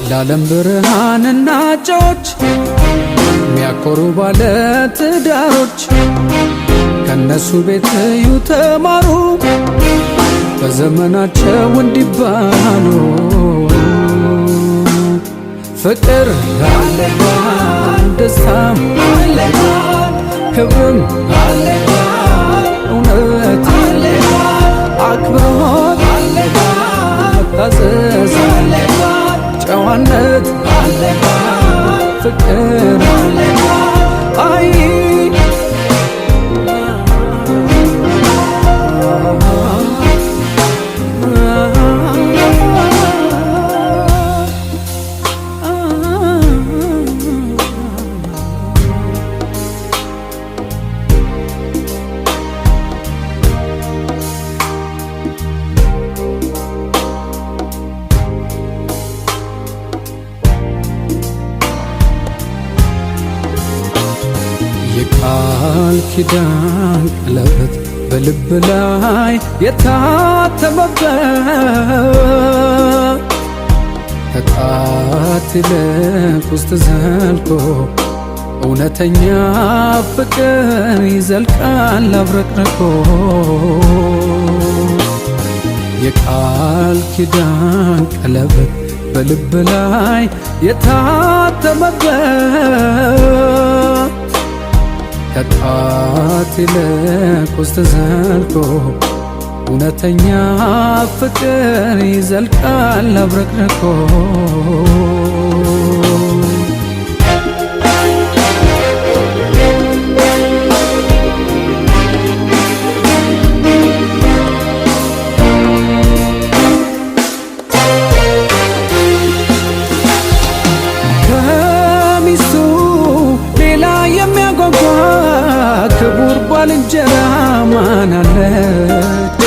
ለዓለም ብርሃንና ጨዎች የሚያኮሩ ባለ ትዳሮች ከነሱ ቤት እዩ ተማሩ በዘመናቸው እንዲባሉ ፍቅር አለባን ደስታም አለባን ክብርም አለባን እውነት አለባን አክብሮት አለባን መታዘዝ አለባን ጨዋነት አለባን ፍቅር አለባን አይ የቃል ኪዳን ቀለበት በልብ ላይ የታተመበት ከጣት ይልቅ ውስጥ ዘልቆ እውነተኛ ፍቅር ይዘልቃል አብረቅርቆ የቃል ኪዳን ቀለበት በልብ ላይ የታተመበት ከጣት ይልቅ ውስጥ ዘልቆ እውነተኛ ፍቅር ይዘልቃል አብረቅርቆ ክቡር ባልንጀራ ማን አለች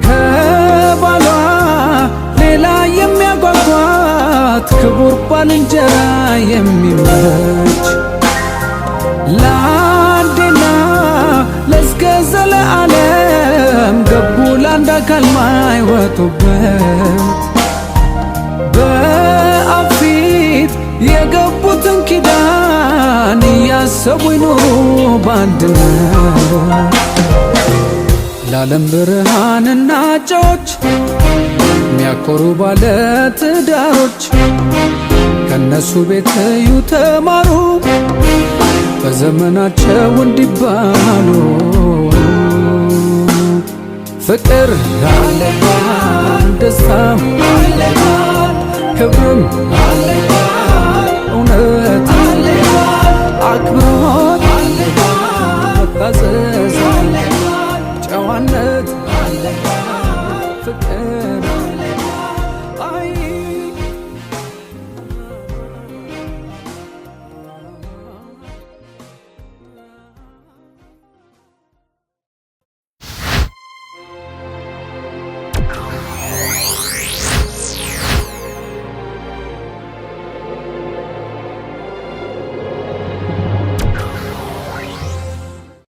ከባሏ ሌላ የሚያጓጓት ክቡር ባልንጀራ የሚመች ለአንዴና ለእስከ ዘለዓለም ገቡ ለአንድ አካል ማይወጡበት በአብ ፊት የገቡትን ኪዳን እያሰቡ ይኑሩ በአንድነት ለዓለም ብርሃንና ጨዎች የሚያኮሩ ባለ ትዳሮች ከነሱ ቤት እዩ ተማሩ በዘመናቸው እንዲባሉ ፍቅር አለባን ደስታም አለባን ክብርም አለባን እውነት አለባን አክብሮት አለባን መታዘዝ